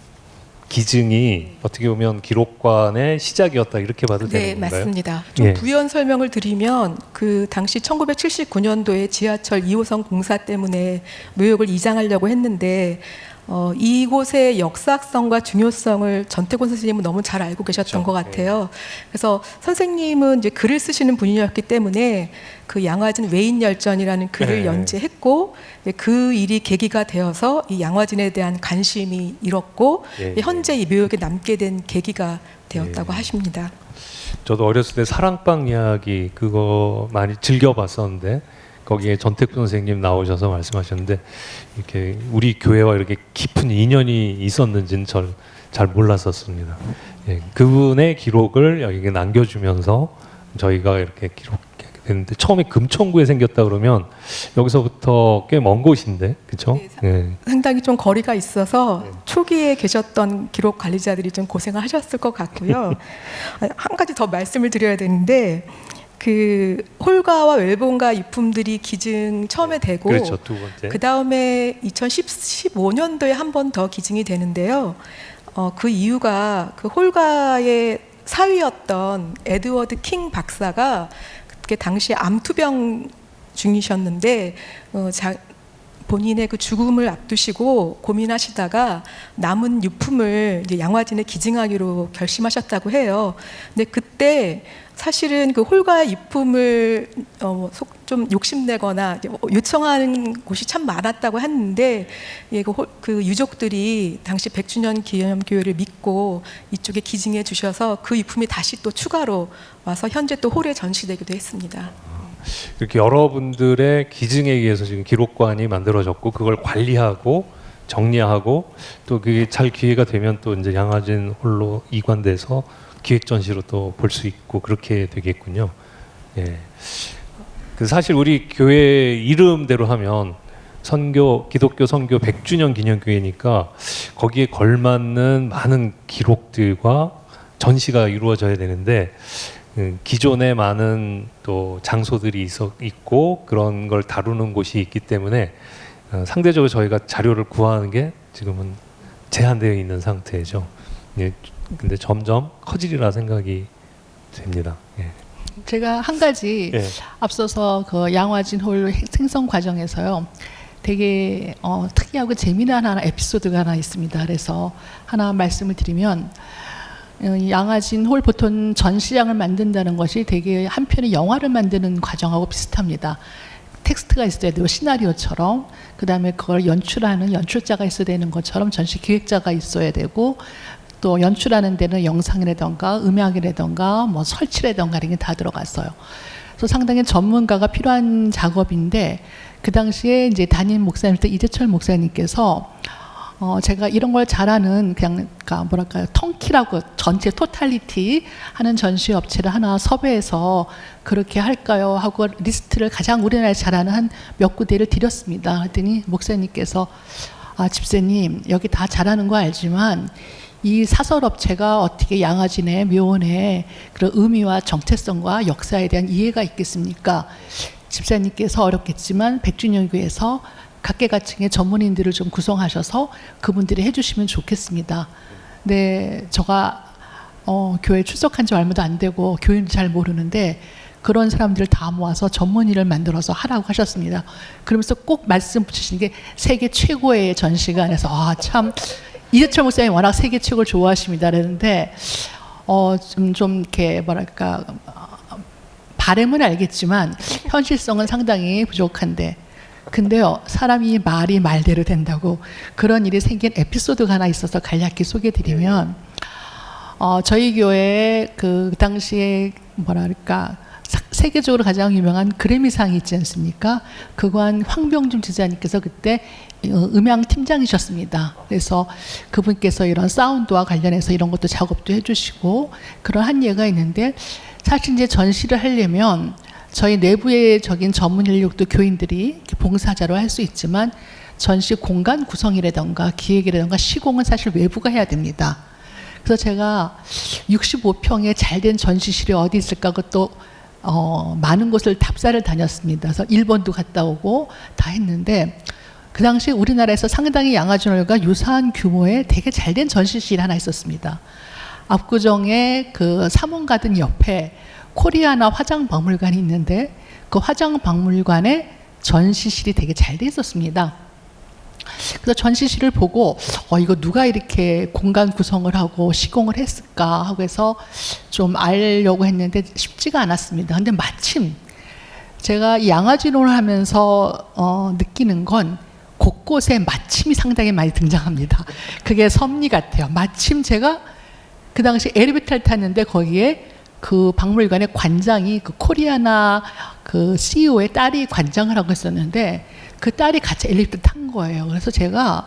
기증이 어떻게 보면 기록관의 시작이었다 이렇게 봐도 네, 되는 건가요? 맞습니다. 좀 예. 부연 설명을 드리면 그 당시 1979년도에 지하철 2호선 공사 때문에 묘역을 이장하려고 했는데 이곳의 역사성과 중요성을 전태곤 선생님은 너무 잘 알고 계셨던 그렇죠. 것 같아요. 그래서 선생님은 이제 글을 쓰시는 분이었기 때문에 그 양화진 외인열전이라는 글을 네. 연재했고 그 일이 계기가 되어서 이 양화진에 대한 관심이 일었고 예, 현재 이 묘역에 남게 된 계기가 되었다고 예. 하십니다. 저도 어렸을 때 사랑방 이야기 그거 많이 즐겨봤었는데 거기에 전택부 선생님 나오셔서 말씀하셨는데 이렇게 우리 교회와 이렇게 깊은 인연이 있었는지는 잘 몰랐었습니다. 예, 그분의 기록을 여기에 남겨주면서 저희가 이렇게 기록하게 됐는데 처음에 금천구에 생겼다 그러면 여기서부터 꽤 먼 곳인데 그렇죠? 네, 예. 상당히 좀 거리가 있어서 네. 초기에 계셨던 기록 관리자들이 좀 고생을 하셨을 것 같고요. 한 가지 더 말씀을 드려야 되는데 그 홀가와 웰본가 유품들이 기증 처음에 되고 그렇죠. 두 번째. 그 다음에 2015년도에 한 번 더 기증이 되는데요. 그 이유가 그 홀가의 사위였던 에드워드 킹 박사가 그때 당시 암투병 중이셨는데 본인의 그 죽음을 앞두시고 고민하시다가 남은 유품을 이제 양화진에 기증하기로 결심하셨다고 해요. 근데 그때 사실은 그 홀가의 유품을 좀 욕심내거나 요청하는 곳이 참 많았다고 했는데 그 유족들이 당시 100주년 기념교회를 믿고 이쪽에 기증해 주셔서 그 유품이 다시 또 추가로 와서 현재 또 홀에 전시되기도 했습니다. 이렇게 여러분들의 기증에 의해서 지금 기록관이 만들어졌고 그걸 관리하고 정리하고 또 그게 잘 기회가 되면 또 이제 양화진 홀로 이관돼서 기획 전시로 또 볼 수 있고 그렇게 되겠군요. 예. 그 사실 우리 교회 이름대로 하면 기독교 선교 100주년 기념교회니까 거기에 걸맞는 많은 기록들과 전시가 이루어져야 되는데 기존에 많은 또 장소들이 있고 그런 걸 다루는 곳이 있기 때문에 상대적으로 저희가 자료를 구하는 게 지금은 제한되어 있는 상태죠. 예. 근데 점점 커지리라 생각이 됩니다. 예. 제가 한 가지 예. 앞서서 그 양화진 홀 생성 과정에서요. 되게 특이하고 재미난 하나 에피소드가 하나 있습니다. 그래서 하나 말씀을 드리면 양화진 홀 보통 전시장을 만든다는 것이 되게 한편의 영화를 만드는 과정하고 비슷합니다. 텍스트가 있어야 되고 시나리오처럼 그다음에 그걸 연출하는 연출자가 있어야 되는 것처럼 전시 기획자가 있어야 되고 또 연출하는 데는 영상이라던가 음악이라던가 뭐 설치라던가 이런 게 다 들어갔어요. 그래서 상당히 전문가가 필요한 작업인데 그 당시에 이제 담임 목사님부터 이재철 목사님께서 제가 이런 걸 잘하는 그냥 그러니까 뭐랄까요 턴키라고 전체 토탈리티 하는 전시 업체를 하나 섭외해서 그렇게 할까요 하고 리스트를 가장 우리나라에서 잘하는 한 몇 군데를 드렸습니다. 그랬더니 목사님께서 집사님 여기 다 잘하는 거 알지만 이 사설 업체가 어떻게 양화진의 묘원의 그런 의미와 정체성과 역사에 대한 이해가 있겠습니까? 집사님께서 어렵겠지만 백준영교회에서 각계각층의 전문인들을 좀 구성하셔서 그분들이 해주시면 좋겠습니다. 네, 제가 교회 출석한 지 얼마도 안 되고 교인도 잘 모르는데 그런 사람들을 다 모아서 전문의를 만들어서 하라고 하셨습니다. 그러면서 꼭 말씀 붙이신 게 세계 최고의 전시가 안에서 참 이재철 목사님 워낙 세계 최고를 좋아하십니다. 그랬는데 좀 이렇게 뭐랄까 바람은 알겠지만 현실성은 상당히 부족한데 근데요 사람이 말이 말대로 된다고 그런 일이 생긴 에피소드가 하나 있어서 간략히 소개드리면 저희 교회에 그 당시에 뭐랄까 세계적으로 가장 유명한 그래미상이 있지 않습니까? 그관 황병준 지사님께서 그때 음향 팀장이셨습니다. 그래서 그분께서 이런 사운드와 관련해서 이런 것도 작업도 해주시고 그런 한 예가 있는데 사실 이제 전시를 하려면 저희 내부적인 전문 인력도 교인들이 봉사자로 할 수 있지만 전시 공간 구성이라던가 기획이라던가 시공은 사실 외부가 해야 됩니다. 그래서 제가 65평의 잘된 전시실이 어디 있을까 그것도 많은 곳을 답사를 다녔습니다. 그래서 일본도 갔다 오고 다 했는데 그 당시 우리나라에서 상당히 양화진홀과 유사한 규모의 되게 잘된 전시실이 하나 있었습니다. 압구정의 그 삼원가든 옆에 코리아나 화장박물관이 있는데 그 화장박물관에 전시실이 되게 잘 돼 있었습니다. 그래서 전시실을 보고 이거 누가 이렇게 공간 구성을 하고 시공을 했을까 하고 해서 좀 알려고 했는데 쉽지가 않았습니다. 근데 마침 제가 양화진홀을 하면서 느끼는 건 곳곳에 마침이 상당히 많이 등장합니다. 그게 섭리 같아요. 마침 제가 그 당시 엘리베이터를 탔는데 거기에 그 박물관의 관장이 그 코리아나 그 CEO의 딸이 관장을 하고 있었는데 그 딸이 같이 엘리베이터 탄 거예요. 그래서 제가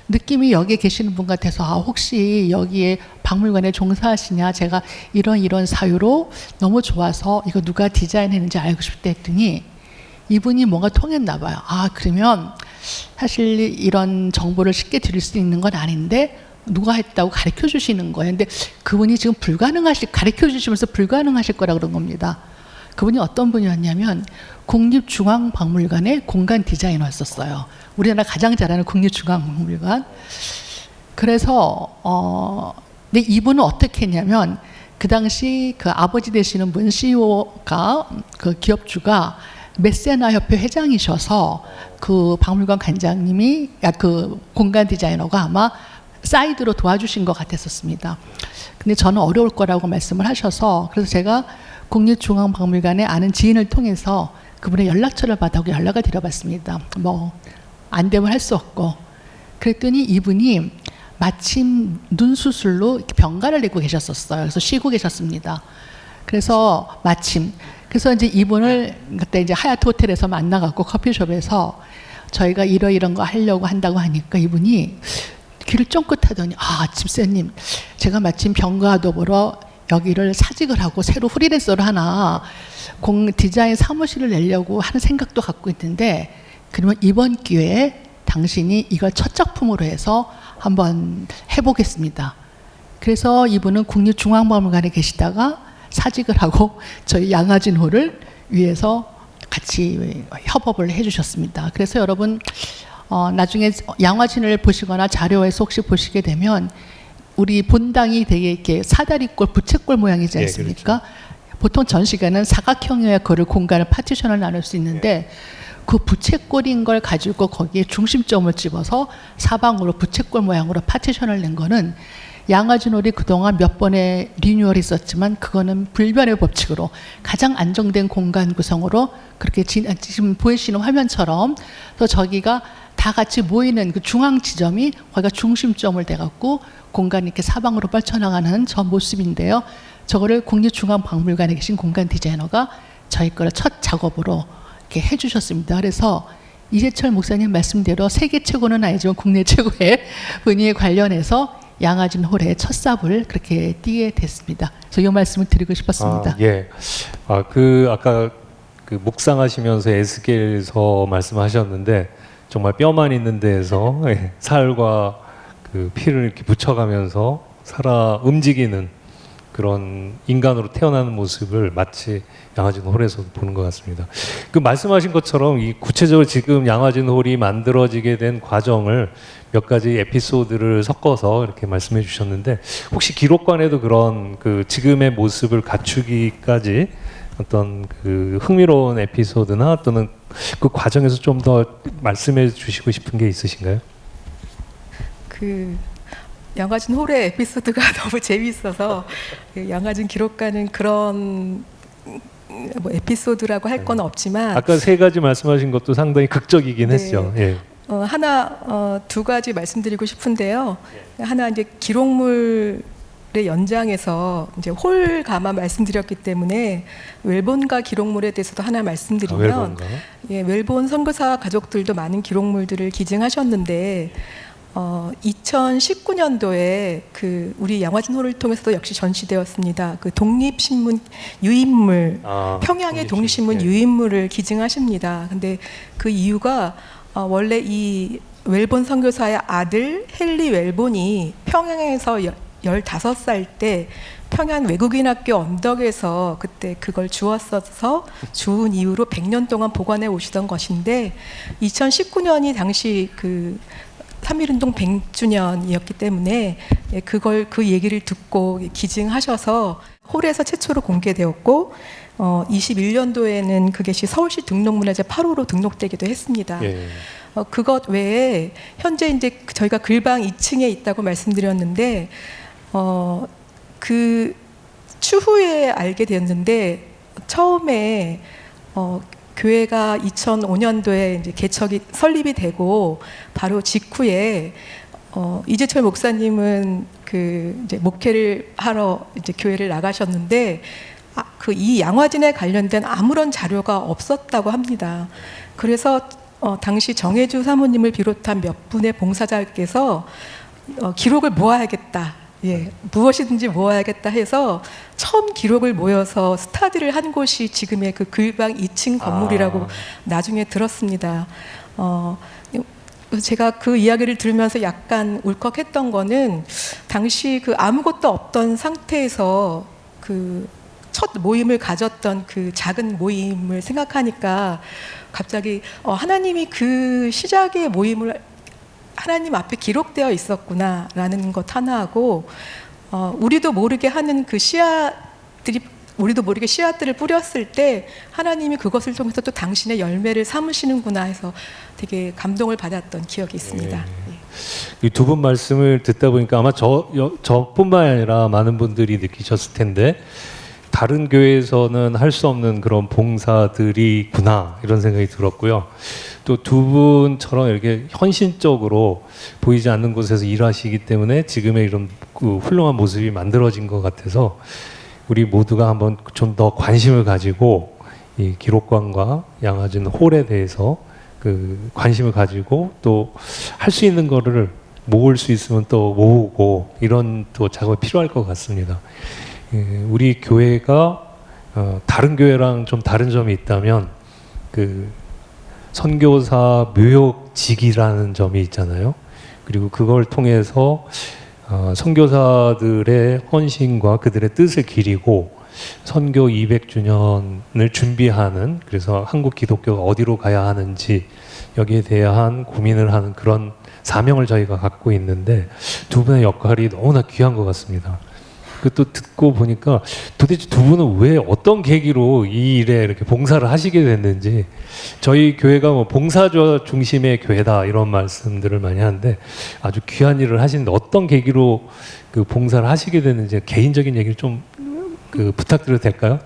느낌이 여기에 계시는 분 같아서 혹시 여기에 박물관에 종사하시냐 제가 이런 사유로 너무 좋아서 이거 누가 디자인했는지 알고 싶다 했더니 이분이 뭔가 통했나 봐요. 그러면 사실 이런 정보를 쉽게 드릴 수 있는 건 아닌데 누가 했다고 가르쳐 주시는 거예요. 근데 그분이 지금 가르쳐 주시면서 불가능하실 거라 그런 겁니다. 그분이 어떤 분이었냐면 국립중앙박물관의 공간 디자이너였었어요. 우리나라 가장 잘하는 국립중앙박물관. 그래서 근데 이분은 어떻게 했냐면 그 당시 그 아버지 되시는 분 CEO가 그 기업주가 메세나 협회 회장이셔서 그 박물관 관장님이 그 공간 디자이너가 아마 사이드로 도와주신 것 같았었습니다. 근데 저는 어려울 거라고 말씀을 하셔서 그래서 제가 국립중앙박물관에 아는 지인을 통해서 그분의 연락처를 받아서 연락을 드려봤습니다. 뭐 안 되면 할 수 없고 그랬더니 이분이 마침 눈 수술로 병가를 내고 계셨었어요. 그래서 쉬고 계셨습니다. 그래서 그래서 이제 이분을 그때 이제 하얏트 호텔에서 만나갖고 커피숍에서 저희가 이런 거 하려고 한다고 하니까 이분이 귀를 쫑긋하더니 집사님 제가 마침 병가도 보러 여기를 사직을 하고 새로 프리랜서를 하나 디자인 사무실을 내려고 하는 생각도 갖고 있는데 그러면 이번 기회에 당신이 이걸 첫 작품으로 해서 한번 해보겠습니다. 그래서 이분은 국립중앙박물관에 계시다가 사직을 하고 저희 양화진홀을 위해서 같이 협업을 해주셨습니다. 그래서 여러분 나중에 양화진을 보시거나 자료에서 혹시 보시게 되면 우리 본당이 되게 이렇게 사다리꼴 부채꼴 모양이지 않습니까? 그렇죠. 보통 전시관은 사각형의 거를 공간을 파티션을 나눌 수 있는데 그 부채꼴인 걸 가지고 거기에 중심점을 집어서 사방으로 부채꼴 모양으로 파티션을 낸 거는 양화진홀이 그동안 몇 번의 리뉴얼이 있었지만 그거는 불변의 법칙으로 가장 안정된 공간 구성으로 그렇게 지금 보이시는 화면처럼 또 저기가 다 같이 모이는 그 중앙 지점이 거기가 중심점을 대갖고 공간이 이렇게 사방으로 뻗쳐나가는 저 모습인데요. 저거를 국립중앙박물관에 계신 공간 디자이너가 저희 거를 첫 작업으로 이렇게 해주셨습니다. 그래서 이재철 목사님 말씀대로 세계 최고는 아니지만 국내 최고의 분위기에 관련해서 양화진 홀의 첫 삽을 그렇게 띄게 됐습니다. 그래서 이 말씀을 드리고 싶었습니다. 예. 아까 그 묵상하시면서 에스겔서 말씀하셨는데 정말 뼈만 있는 데에서 살과 그 피를 이렇게 묻혀가면서 살아 움직이는 그런 인간으로 태어나는 모습을 마치 양화진 홀에서 보는 것 같습니다. 그 말씀하신 것처럼 이 구체적으로 지금 양화진 홀이 만들어지게 된 과정을 몇 가지 에피소드를 섞어서 이렇게 말씀해 주셨는데 혹시 기록관에도 그런 그 지금의 모습을 갖추기까지 어떤 그 흥미로운 에피소드나 또는 그 과정에서 좀 더 말씀해 주시고 싶은 게 있으신가요? 그 양화진 홀의 에피소드가 너무 재미있어서 그 양화진 기록가는 그런 뭐 에피소드라고 할 건 없지만 아까 세 가지 말씀하신 것도 상당히 극적이긴 네. 했죠. 예. 두 가지 말씀드리고 싶은데요. 하나 이제 기록물의 연장에서 이제 홀가마 말씀드렸기 때문에 웰본가 기록물에 대해서도 하나 말씀드리면 웰본가? 예, 웰본 선교사 가족들도 많은 기록물들을 기증하셨는데 2019년도에 그 우리 양화진 홀을 통해서도 역시 전시되었습니다. 그 독립신문 유인물 평양의 독립신문 예. 유인물을 기증하십니다. 근데 그 이유가 원래 이 웰본 선교사의 아들 헨리 웰본이 평양에서 15살 때 평양 외국인 학교 언덕에서 그때 그걸 주웠어서 주운 이후로 100년 동안 보관해 오시던 것인데 2019년이 당시 그 3.1운동 100주년이었기 때문에 그 얘기를 듣고 기증하셔서 홀에서 최초로 공개되었고 21년도에는 그것이 서울시 등록문화재 8호로 등록되기도 했습니다. 예. 그것 외에 현재 이제 저희가 글방 2층에 있다고 말씀드렸는데 그 추후에 알게 되었는데 처음에 교회가 2005년도에 이제 개척이 설립이 되고 바로 직후에 이재철 목사님은 그 이제 목회를 하러 이제 교회를 나가셨는데 그 이 양화진에 관련된 아무런 자료가 없었다고 합니다. 그래서 당시 정혜주 사모님을 비롯한 몇 분의 봉사자께서 기록을 모아야겠다. 예, 무엇이든지 모아야겠다 해서 처음 기록을 모여서 스타디를 한 곳이 지금의 그 글방 2층 건물이라고 나중에 들었습니다. 제가 그 이야기를 들으면서 약간 울컥했던 거는 당시 그 아무것도 없던 상태에서 그 첫 모임을 가졌던 그 작은 모임을 생각하니까 갑자기 하나님이 그 시작의 모임을 하나님 앞에 기록되어 있었구나라는 것 하나하고 우리도 모르게 하는 그 씨앗들이 우리도 모르게 씨앗들을 뿌렸을 때 하나님이 그것을 통해서 또 당신의 열매를 삼으시는구나 해서 되게 감동을 받았던 기억이 있습니다. 이 두 분 말씀을 듣다 보니까 아마 저뿐만 아니라 많은 분들이 느끼셨을 텐데 다른 교회에서는 할 수 없는 그런 봉사들이구나 이런 생각이 들었고요. 또 두 분처럼 이렇게 헌신적으로 보이지 않는 곳에서 일하시기 때문에 지금의 이런 그 훌륭한 모습이 만들어진 것 같아서 우리 모두가 한번 좀 더 관심을 가지고 이 기록관과 양화진 홀에 대해서 그 관심을 가지고 또 할 수 있는 거를 모을 수 있으면 또 모으고 이런 또 작업이 필요할 것 같습니다. 우리 교회가 다른 교회랑 좀 다른 점이 있다면 그 선교사 묘역직이라는 점이 있잖아요. 그리고 그걸 통해서 선교사들의 헌신과 그들의 뜻을 기리고 선교 200주년을 준비하는 그래서 한국 기독교가 어디로 가야 하는지 여기에 대한 고민을 하는 그런 사명을 저희가 갖고 있는데 두 분의 역할이 너무나 귀한 것 같습니다. 또 듣고 보니까 도대체 두 분은 왜 어떤 계기로 이 일에 이렇게 봉사를 하시게 됐는지 저희 교회가 뭐 봉사자 중심의 교회다 이런 말씀들을 많이 하는데 아주 귀한 일을 하시는데 어떤 계기로 그 봉사를 하시게 됐는지 개인적인 얘기를 좀 그 부탁드려도 될까요?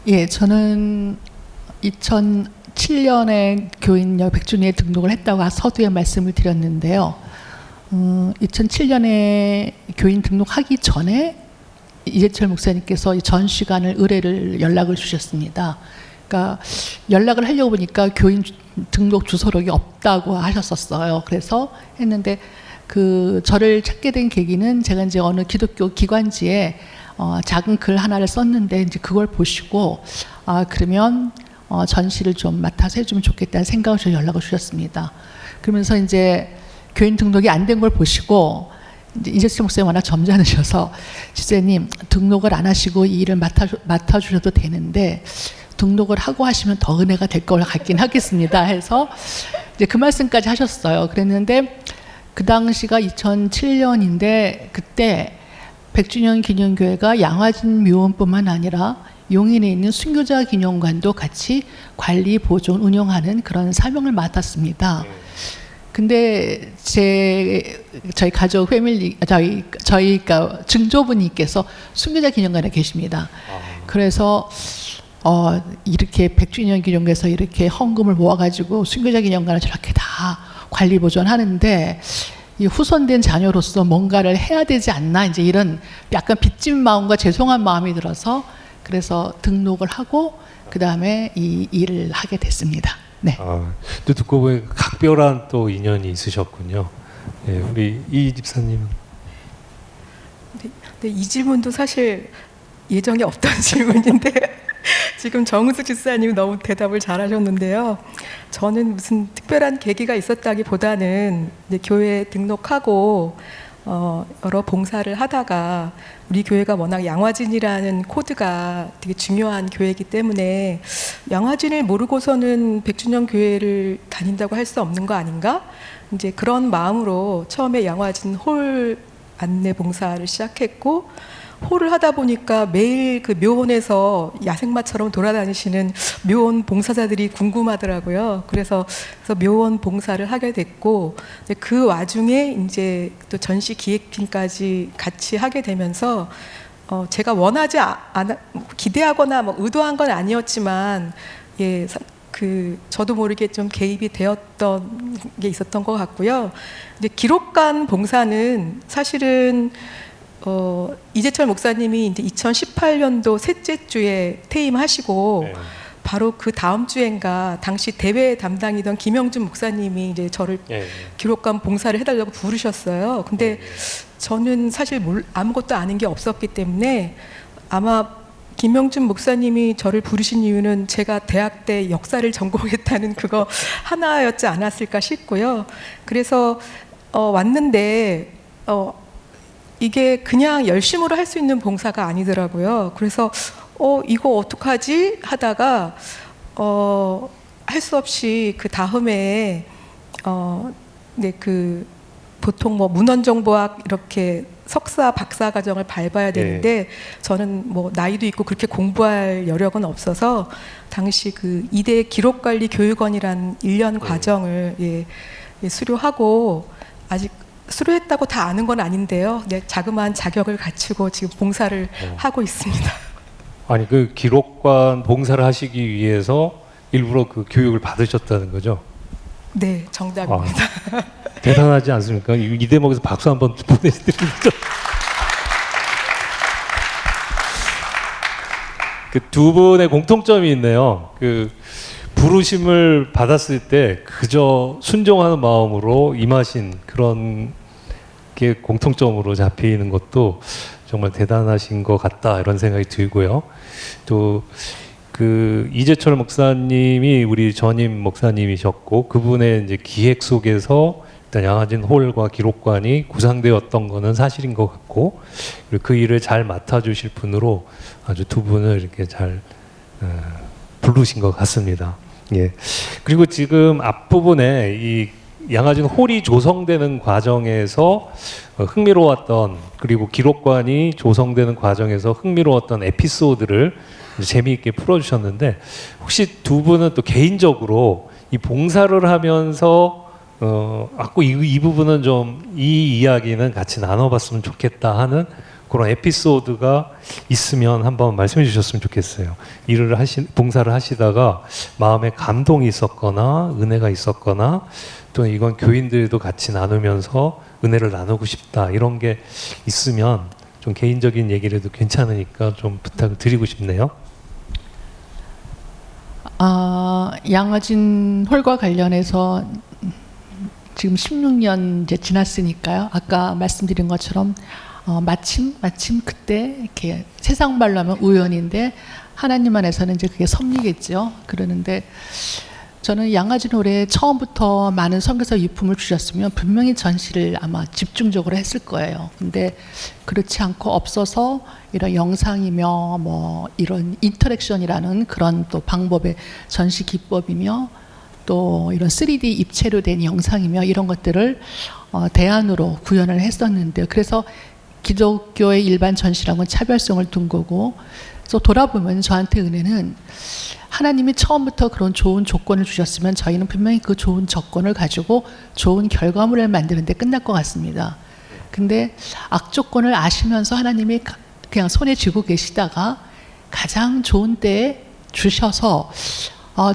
예, 저는 2007년에 교인 100주년에 등록을 했다고 서두에 말씀을 드렸는데요. 2007년에 교인 등록하기 전에 이재철 목사님께서 이 전시관을 의뢰를 연락을 주셨습니다. 그러니까 연락을 하려고 보니까 교인 등록 주소록이 없다고 하셨었어요. 그래서 했는데 그 저를 찾게 된 계기는 제가 이제 어느 기독교 기관지에 작은 글 하나를 썼는데 이제 그걸 보시고 그러면 전시를 좀 맡아서 해주면 좋겠다는 생각을 저 연락을 주셨습니다. 그러면서 이제 교인 등록이 안 된 걸 보시고 이재철 목사님 워낙 점잖으셔서 집사님 등록을 안 하시고 이 일을 맡아주셔도 되는데 등록을 하고 하시면 더 은혜가 될 것 같긴 하겠습니다 해서 이제 그 말씀까지 하셨어요. 그랬는데 그 당시가 2007년인데 그때 100주년 기념교회가 양화진 묘원뿐만 아니라 용인에 있는 순교자 기념관도 같이 관리, 보존, 운영하는 그런 사명을 맡았습니다. 근데 저희 가족 패밀리 저희가 증조부님께서 순교자 기념관에 계십니다. 그래서 이렇게 100주년 기념관에서 이렇게 헌금을 모아가지고 순교자 기념관을 저렇게 다 관리 보존하는데 이 후손된 자녀로서 뭔가를 해야 되지 않나 이제 이런 약간 빚진 마음과 죄송한 마음이 들어서 그래서 등록을 하고 그 다음에 이 일을 하게 됐습니다. 네. 또 듣고 보니 각별한 또 인연이 있으셨군요. 네, 우리 이 집사님은. 네, 이 질문도 사실 예정에 없던 질문인데 지금 정은숙 집사님이 너무 대답을 잘하셨는데요. 저는 무슨 특별한 계기가 있었다기보다는 이제 교회에 등록하고 여러 봉사를 하다가 우리 교회가 워낙 양화진이라는 코드가 되게 중요한 교회이기 때문에 양화진을 모르고서는 100주년 교회를 다닌다고 할 수 없는 거 아닌가? 이제 그런 마음으로 처음에 양화진 홀 안내 봉사를 시작했고 홀을 하다 보니까 매일 그 묘원에서 야생마처럼 돌아다니시는 묘원 봉사자들이 궁금하더라고요. 그래서 묘원 봉사를 하게 됐고 그 와중에 이제 또 전시 기획팀까지 같이 하게 되면서 제가 원하지 않아 기대하거나 뭐 의도한 건 아니었지만 저도 모르게 좀 개입이 되었던 게 있었던 것 같고요. 근데 기록관 봉사는 사실은 이재철 목사님이 이제 2018년도 셋째 주에 퇴임하시고 네. 바로 그 다음 주엔가 당시 대회 담당이던 김영준 목사님이 이제 저를 기록관 봉사를 해달라고 부르셨어요. 근데 저는 사실 아무것도 아는 게 없었기 때문에 아마 김영준 목사님이 저를 부르신 이유는 제가 대학 때 역사를 전공했다는 그거 하나였지 않았을까 싶고요. 그래서 왔는데 이게 그냥 열심으로 할 수 있는 봉사가 아니더라고요. 그래서 이거 어떡하지 하다가 할 수 없이 그 다음에 보통 뭐 문헌정보학 이렇게 석사 박사 과정을 밟아야 되는데 저는 뭐 나이도 있고 그렇게 공부할 여력은 없어서 당시 그 이대 기록관리교육원이란 1년 과정을 수료하고 아직 수료했다고 다 아는 건 아닌데요. 자그마한 자격을 갖추고 지금 봉사를 하고 있습니다. 아니 그 기록관 봉사를 하시기 위해서 일부러 그 교육을 받으셨다는 거죠? 네, 정답입니다. 대단하지 않습니까? 이 대목에서 박수 한번 보내드립니다. 그 두 분의 공통점이 있네요. 그 부르심을 받았을 때 그저 순종하는 마음으로 임하신 그런 게 공통점으로 잡히는 것도 정말 대단하신 것 같다 이런 생각이 들고요. 또 그 이재철 목사님이 우리 전임 목사님이셨고 그분의 이제 기획 속에서 일단 양화진 홀과 기록관이 구상되었던 거는 사실인 것 같고 그리고 그 일을 잘 맡아주실 분으로 아주 두 분을 이렇게 잘 부르신 것 같습니다. 예. 그리고 지금 앞부분에 이 양화진 홀이 조성되는 과정에서 흥미로웠던 그리고 기록관이 조성되는 과정에서 흥미로웠던 에피소드를 재미있게 풀어주셨는데 혹시 두 분은 또 개인적으로 이 봉사를 하면서 이 부분은 좀 이 이야기는 같이 나눠봤으면 좋겠다 하는 그런 에피소드가 있으면 한번 말씀해 주셨으면 좋겠어요. 봉사를 하시다가 마음에 감동이 있었거나 은혜가 있었거나 또 이건 교인들도 같이 나누면서 은혜를 나누고 싶다 이런 게 있으면 좀 개인적인 얘기라도 괜찮으니까 좀 부탁을 드리고 싶네요. 양화진 홀과 관련해서 지금 16년 이제 지났으니까요. 아까 말씀드린 것처럼 마침 그때 이렇게 세상 말로 하면 우연인데 하나님 안에서는 이제 그게 섭리겠죠. 그러는데 저는 양화진 홀에 처음부터 많은 선교사 유품을 주셨으면 분명히 전시를 아마 집중적으로 했을 거예요. 근데 그렇지 않고 없어서 이런 영상이며 뭐 이런 인터랙션이라는 그런 또 방법의 전시 기법이며 또 이런 3D 입체로 된 영상이며 이런 것들을 대안으로 구현을 했었는데요. 그래서 기독교의 일반 전시랑은 차별성을 둔 거고, 그래서 돌아보면 저한테 은혜는 하나님이 처음부터 그런 좋은 조건을 주셨으면 저희는 분명히 그 좋은 조건을 가지고 좋은 결과물을 만드는 데 끝날 것 같습니다. 근데 악조건을 아시면서 하나님이 그냥 손에 쥐고 계시다가 가장 좋은 때에 주셔서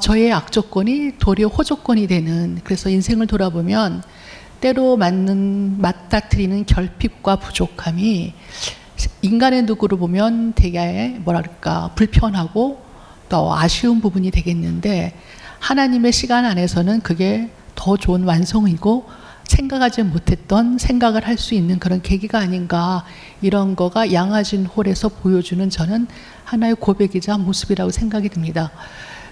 저희의 악조건이 도리어 호조건이 되는, 그래서 인생을 돌아보면 때로 맞닥뜨리는 결핍과 부족함이 인간의 누구로 보면 되게 뭐랄까 불편하고 또 아쉬운 부분이 되겠는데, 하나님의 시간 안에서는 그게 더 좋은 완성이고 생각하지 못했던 생각을 할 수 있는 그런 계기가 아닌가, 이런 거가 양화진 홀에서 보여주는 저는 하나의 고백이자 모습이라고 생각이 듭니다.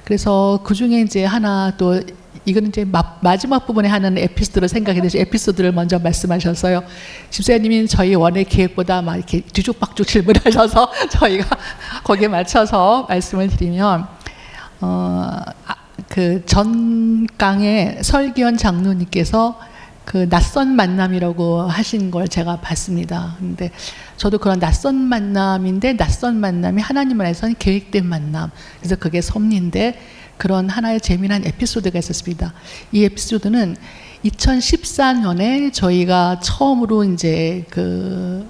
그래서 그 중에 이제 하나, 또 이거는 이제 마지막 부분에 하는 에피소드를 생각이 되죠. 에피소드를 먼저 말씀하셔서요. 집사님이 저희 원래 계획보다 막 이렇게 뒤죽박죽 질문하셔서 저희가 거기에 맞춰서 말씀을 드리면, 그 전강의 설기현 장로님께서 그 낯선 만남이라고 하신 걸 제가 봤습니다. 근데 저도 그런 낯선 만남인데, 낯선 만남이 하나님 안에서는 계획된 만남, 그래서 그게 섭리인데 그런 하나의 재미난 에피소드가 있었습니다. 이 에피소드는 2014년에 저희가 처음으로 이제 그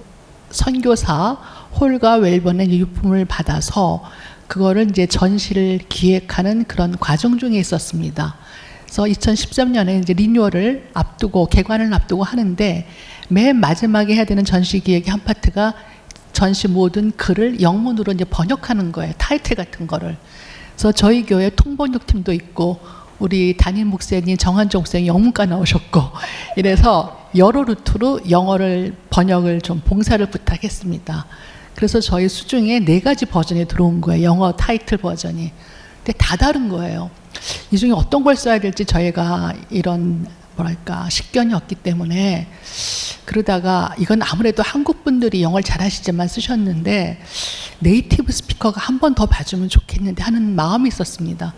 선교사 홀과 웰번의 유품을 받아서 그거를 이제 전시를 기획하는 그런 과정 중에 있었습니다. 그래서 2013년에 이제 리뉴얼을 앞두고 개관을 앞두고 하는데, 맨 마지막에 해야 되는 전시 기획의 한 파트가 전시 모든 글을 영문으로 이제 번역하는 거예요. 타이틀 같은 거를. 그래서 저희 교회 통번역팀도 있고 우리 담임 목사님 정한정 목사님 영문과 나오셨고, 이래서 여러 루트로 영어를 번역을 좀 봉사를 부탁했습니다. 그래서 저희 수중에 4가지 버전이 들어온 거예요. 영어 타이틀 버전이. 근데 다 다른 거예요. 이 중에 어떤 걸 써야 될지 저희가 이런 뭐랄까 식견이 없기 때문에, 그러다가 이건 아무래도 한국 분들이 영어를 잘하시지만 쓰셨는데 네이티브 스피커가 한 번 더 봐주면 좋겠는데 하는 마음이 있었습니다.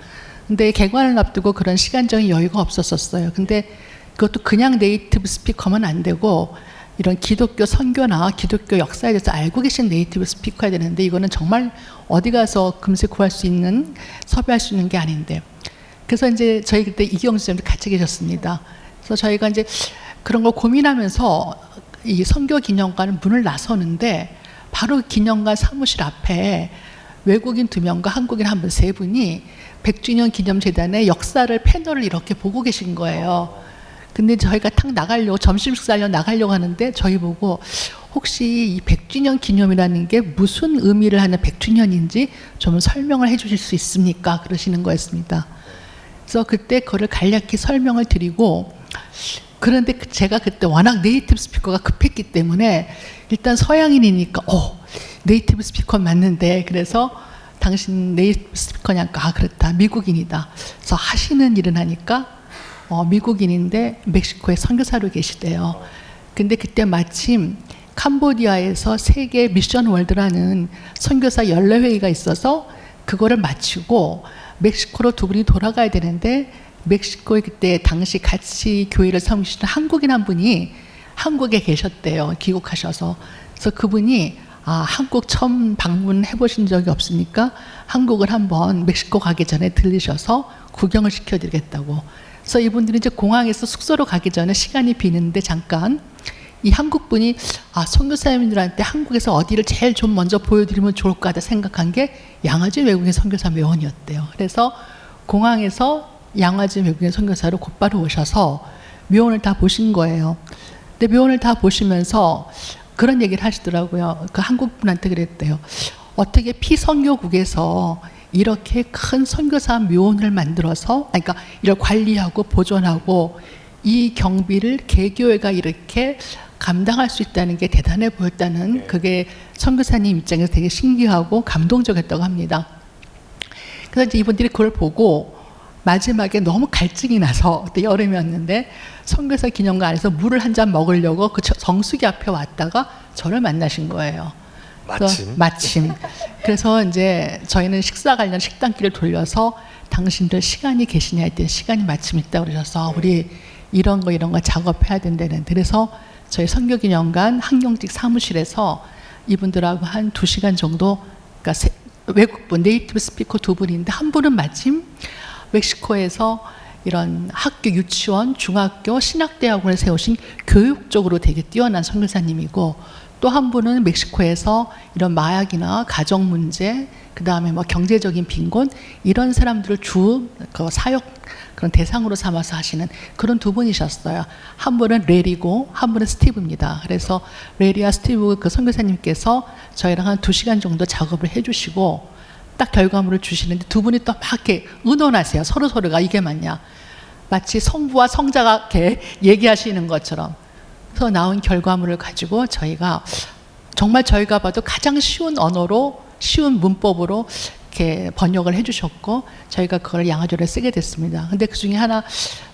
근데 개관을 앞두고 그런 시간적인 여유가 없었었어요. 근데 그것도 그냥 네이티브 스피커면 안 되고 이런 기독교 선교나 기독교 역사에 대해서 알고 계신 네이티브 스피커야 되는데, 이거는 정말 어디 가서 금세 구할 수 있는, 섭외할 수 있는 게 아닌데. 그래서 이제 저희 그때 이경수 선생님도 같이 계셨습니다. 그래서 저희가 이제 그런 걸 고민하면서 이 선교 기념관을 문을 나서는데, 바로 기념관 사무실 앞에 외국인 2명과 한국인 1분, 3분이 100주년 기념재단의 역사를 패널을 이렇게 보고 계신 거예요. 근데 저희가 탁 나가려고, 점심 식사하려고 나가려고 하는데 저희 보고 혹시 이 100주년 기념이라는 게 무슨 의미를 하는 100주년인지 좀 설명을 해 주실 수 있습니까? 그러시는 거였습니다. 그래서 그때 그거를 간략히 설명을 드리고, 그런데 제가 그때 워낙 네이티브 스피커가 급했기 때문에 일단 서양인이니까 네이티브 스피커 맞는데, 그래서 당신 네이티브 스피커냐니까 그렇다, 미국인이다. 그래서 하시는 일은 하니까 미국인인데 멕시코에 선교사로 계시대요. 근데 그때 마침 캄보디아에서 세계 미션 월드라는 선교사 연례회의가 있어서 그거를 마치고 멕시코로 2분이 돌아가야 되는데, 멕시코에 그때 당시 같이 교회를 섬기시는 한국인 1분이 한국에 계셨대요. 귀국하셔서. 그래서 그분이 한국 처음 방문해 보신 적이 없으니까 한국을 한번 멕시코 가기 전에 들리셔서 구경을 시켜드리겠다고. 그래서 이분들이 이제 공항에서 숙소로 가기 전에 시간이 비는데 잠깐 이 한국분이 선교사님들한테 한국에서 어디를 제일 좀 먼저 보여드리면 좋을까 하다 생각한 게 양화진 외국인 선교사 묘원이었대요. 그래서 공항에서 양화진 외국인 선교사로 곧바로 오셔서 묘원을 다 보신 거예요. 근데 묘원을 다 보시면서 그런 얘기를 하시더라고요. 그 한국 분한테 그랬대요. 어떻게 피선교국에서 이렇게 큰 선교사 묘원을 만들어서, 그러니까 이걸 관리하고 보존하고 이 경비를 개교회가 이렇게 감당할 수 있다는 게 대단해 보였다는, 그게 선교사님 입장에서 되게 신기하고 감동적이었다고 합니다. 그래서 이제 이분들이 그걸 보고 마지막에 너무 갈증이 나서, 그때 여름이었는데 선교사 기념관 안에서 물을 한 잔 먹으려고 그 정수기 앞에 왔다가 저를 만나신 거예요. 마침. 그래서 이제 저희는 식사 관련 식단기를 돌려서 당신들 시간이 계시냐 했더니 시간이 마침 있다고 그러셔서 우리 이런 거 작업해야 된다는. 그래서 저희 선교기념관 항경직 사무실에서 이분들하고 한 2시간 정도, 그러니까 외국분 네이티브 스피커 2분인데 한 분은 마침 멕시코에서 이런 학교, 유치원, 중학교, 신학대학원을 세우신 교육적으로 되게 뛰어난 선교사님이고, 또 한 분은 멕시코에서 이런 마약이나 가정 문제, 그 다음에 뭐 경제적인 빈곤, 이런 사람들을 그 사역 그런 대상으로 삼아서 하시는 그런 2분이셨어요. 한 분은 레리고 한 분은 스티브입니다. 그래서 레리와 스티브 그 선교사님께서 저희랑 한 2시간 정도 작업을 해주시고 딱 결과물을 주시는데 2분이 또 막 이렇게 의논하세요. 서로가 이게 맞냐. 마치 성부와 성자가 이렇게 얘기하시는 것처럼. 그래서 나온 결과물을 가지고 저희가 정말 저희가 봐도 가장 쉬운 언어로, 쉬운 문법으로 이렇게 번역을 해주셨고, 저희가 그걸 양화조를 쓰게 됐습니다. 근데 그 중에 하나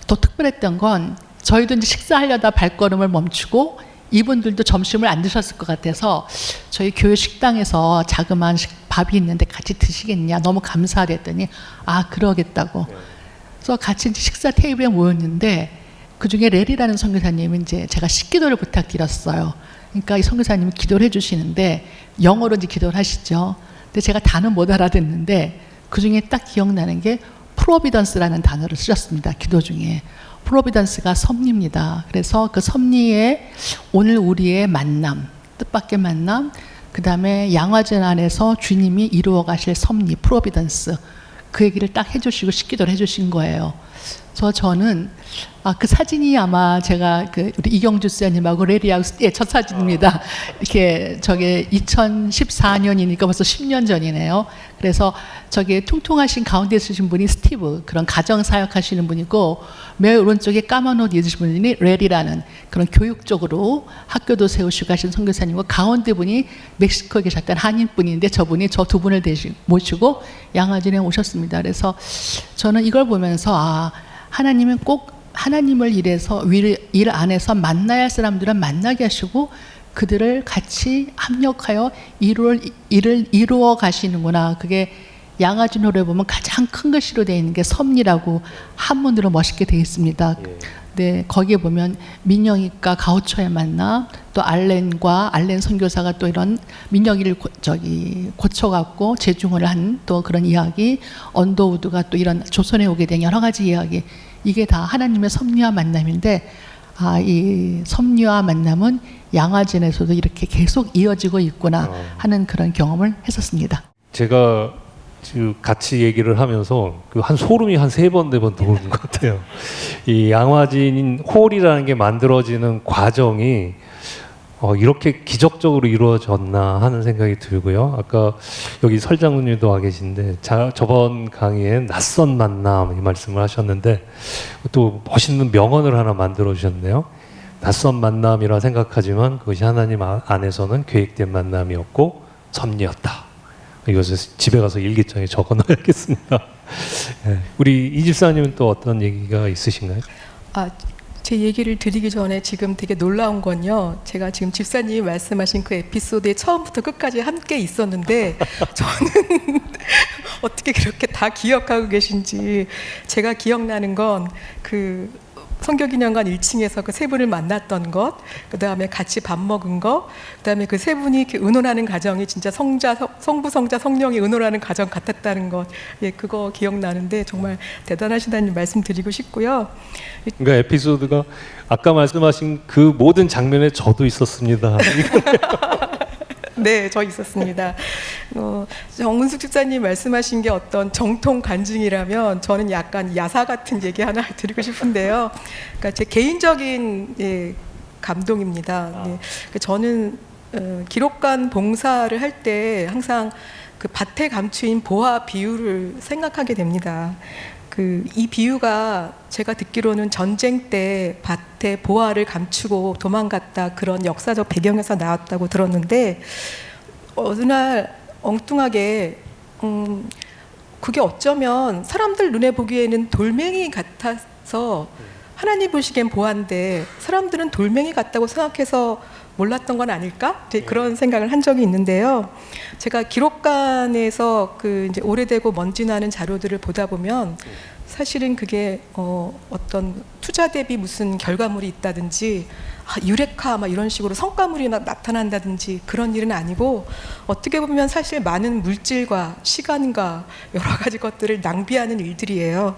더 특별했던 건, 저희도 이제 식사하려다 발걸음을 멈추고 이분들도 점심을 안 드셨을 것 같아서 저희 교회 식당에서 자그마한 밥이 있는데 같이 드시겠냐, 너무 감사하랬더니 그러겠다고. 그래서 같이 이제 식사 테이블에 모였는데, 그 중에 레리라는 선교사님은 이제 제가 식기도를 부탁드렸어요. 그러니까 이 선교사님이 기도를 해주시는데 영어로 이제 기도를 하시죠. 근데 제가 단어 못 알아듣는데 그 중에 딱 기억나는 게 프로비던스라는 단어를 쓰셨습니다. 기도 중에. 프로비던스가 섭리입니다. 그래서 그 섭리에 오늘 우리의 만남, 뜻밖의 만남, 그 다음에 양화전 안에서 주님이 이루어 가실 섭리, 프로비던스, 그 얘기를 딱 해주시고 식기도를 해주신 거예요. 그래서 저는 그 사진이 아마 제가 우리 이경주 수사님하고 레리하고 첫 사진입니다. 이렇게 저게 2014년이니까 벌써 10년 전이네요. 그래서 저게 퉁퉁하신 가운데 있으신 분이 스티브, 그런 가정 사역하시는 분이고, 맨 오른쪽에 까만 옷 입으신 분이 레리라는 그런 교육적으로 학교도 세우시고 하신 선교사님이고, 가운데 분이 멕시코에 계셨던 한인분인데 저분이 저 2분을 모시고 양화진에 오셨습니다. 그래서 저는 이걸 보면서 하나님은 꼭 하나님을 일 안에서 만나야 할 사람들은 만나게 하시고 그들을 같이 합력하여 일을 이루어 가시는구나. 그게 양화진호를 보면 가장 큰 글씨로 되어 있는 게 섭리라고 한문으로 멋있게 되어 있습니다. 네, 거기에 보면 민영이과 가우처의 만남, 또 알렌 선교사가 또 이런 민영이를 고쳐갖고 재중을 한 또 그런 이야기, 언더우드가 또 이런 조선에 오게 된 여러 가지 이야기, 이게 다 하나님의 섭리와 만남인데, 이 섭리와 만남은 양화진에서도 이렇게 계속 이어지고 있구나 하는 그런 경험을 했었습니다. 제가 같이 얘기를 하면서 한 소름이 한 3번, 4번 도는 것 같아요. 이 양화진 홀이라는 게 만들어지는 과정이 이렇게 기적적으로 이루어졌나 하는 생각이 들고요. 아까 여기 설 장로님도 와 계신데 저번 강의에 낯선 만남 이 말씀을 하셨는데 또 멋있는 명언을 하나 만들어 주셨네요. 낯선 만남이라 생각하지만 그것이 하나님 안에서는 계획된 만남이었고 섭리였다. 이것을 집에 가서 일기장에 적어 놔야겠습니다. 네. 우리 이 집사님은 또 어떤 얘기가 있으신가요? 제 얘기를 드리기 전에 지금 되게 놀라운 건요. 제가 지금 집사님이 말씀하신 그 에피소드에 처음부터 끝까지 함께 있었는데 저는 어떻게 그렇게 다 기억하고 계신지. 제가 기억나는 건 선교기념관 1층에서 그 3분을 만났던 것, 그 다음에 같이 밥 먹은 것, 그 다음에 그 3분이 이렇게 의논하는 과정이 진짜 성부, 성자, 성령이 의논하는 과정 같았다는 것, 그거 기억나는데 정말 대단하시다는 말씀 드리고 싶고요. 그러니까 에피소드가 아까 말씀하신 그 모든 장면에 저도 있었습니다. 네, 저 있었습니다. 정은숙 집사님 말씀하신 게 어떤 정통 간증이라면 저는 약간 야사 같은 얘기 하나 드리고 싶은데요. 그러니까 제 개인적인 감동입니다. 네. 저는 기록관 봉사를 할 때 항상 그 밭에 감추인 보화 비유를 생각하게 됩니다. 이 비유가 제가 듣기로는 전쟁 때 밭에 보화를 감추고 도망갔다 그런 역사적 배경에서 나왔다고 들었는데 어느 날 엉뚱하게 그게 어쩌면 사람들 눈에 보기에는 돌멩이 같아서 하나님 보시기엔 보화인데 사람들은 돌멩이 같다고 생각해서 몰랐던 건 아닐까? 이제 그런 생각을 한 적이 있는데요. 제가 기록관에서 이제 오래되고 먼지 나는 자료들을 보다 보면 사실은 그게 어떤 투자 대비 무슨 결과물이 있다든지 유레카 막 이런 식으로 성과물이 막 나타난다든지 그런 일은 아니고 어떻게 보면 사실 많은 물질과 시간과 여러 가지 것들을 낭비하는 일들이에요.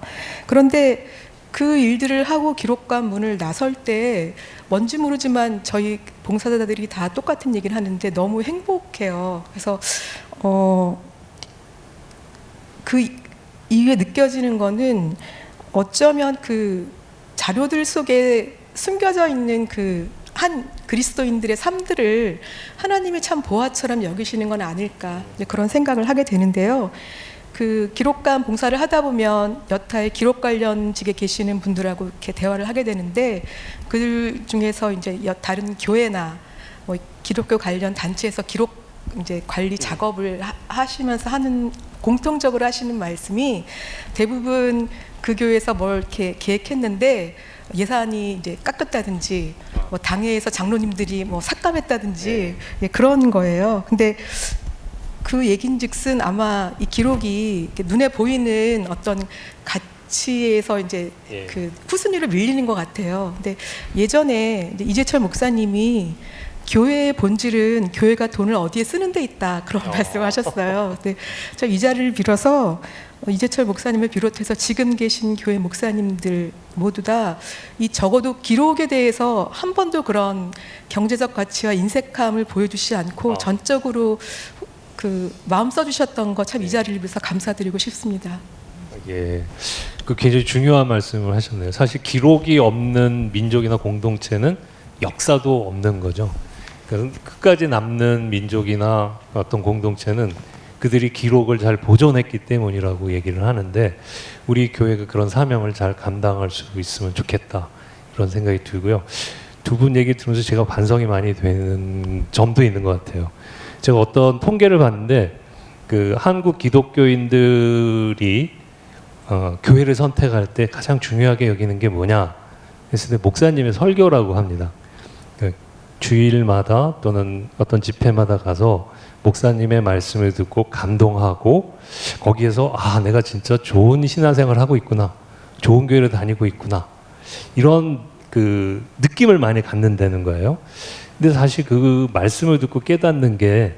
그런데 그 일들을 하고 기록관 문을 나설 때 뭔지 모르지만 저희 봉사자들이 다 똑같은 얘기를 하는데 너무 행복해요. 그래서 그 이후에 느껴지는 거는 어쩌면 그 자료들 속에 숨겨져 있는 한 그리스도인들의 삶들을 하나님이 참 보화처럼 여기시는 건 아닐까 그런 생각을 하게 되는데요. 기록관 봉사를 하다 보면 여타의 기록 관련직에 계시는 분들하고 이렇게 대화를 하게 되는데 그 중에서 이제 다른 교회나 뭐 기독교 관련 단체에서 기록 이제 관리 작업을 하시면서 공통적으로 하시는 말씀이 대부분 그 교회에서 뭘 이렇게 계획했는데 예산이 이제 깎였다든지 뭐 당회에서 장로님들이 뭐 삭감했다든지 그런 거예요. 근데 그 얘긴즉슨 아마 이 기록이 눈에 보이는 어떤 가치에서 이제 그 후순위로 밀리는 것 같아요. 근데 예전에 이재철 목사님이 교회의 본질은 교회가 돈을 어디에 쓰는 데 있다 그런 말씀하셨어요. 근데 저 이 자리를 빌어서 이재철 목사님을 비롯해서 지금 계신 교회 목사님들 모두 다 이 적어도 기록에 대해서 한 번도 그런 경제적 가치와 인색함을 보여주지 않고 전적으로 마음 써주셨던 거 참 이 자리를 빌어서 감사드리고 싶습니다. 예, 굉장히 중요한 말씀을 하셨네요. 사실 기록이 없는 민족이나 공동체는 역사도 없는 거죠. 끝까지 남는 민족이나 어떤 공동체는 그들이 기록을 잘 보존했기 때문이라고 얘기를 하는데 우리 교회가 그런 사명을 잘 감당할 수 있으면 좋겠다 그런 생각이 들고요. 두 분 얘기 들으면서 제가 반성이 많이 되는 점도 있는 것 같아요. 제가 어떤 통계를 봤는데 한국 기독교인들이 교회를 선택할 때 가장 중요하게 여기는 게 뭐냐 했을 때 목사님의 설교라고 합니다. 주일마다 또는 어떤 집회마다 가서 목사님의 말씀을 듣고 감동하고 거기에서 내가 진짜 좋은 신앙생활을 하고 있구나, 좋은 교회를 다니고 있구나 이런 느낌을 많이 갖는다는 거예요. 근데 사실 그 말씀을 듣고 깨닫는 게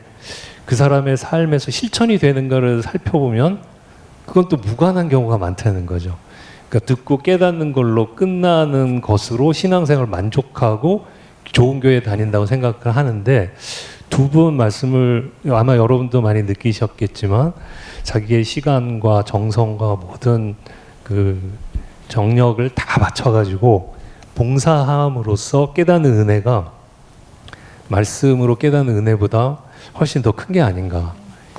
그 사람의 삶에서 실천이 되는가를 살펴보면 그건 또 무관한 경우가 많다는 거죠. 그러니까 듣고 깨닫는 걸로 끝나는 것으로 신앙생활을 만족하고 좋은 교회에 다닌다고 생각을 하는데 두 분 말씀을 아마 여러분도 많이 느끼셨겠지만 자기의 시간과 정성과 모든 정력을 다 맞춰가지고 봉사함으로써 깨닫는 은혜가 말씀으로 깨닫는 은혜보다 훨씬 더 큰 게 아닌가.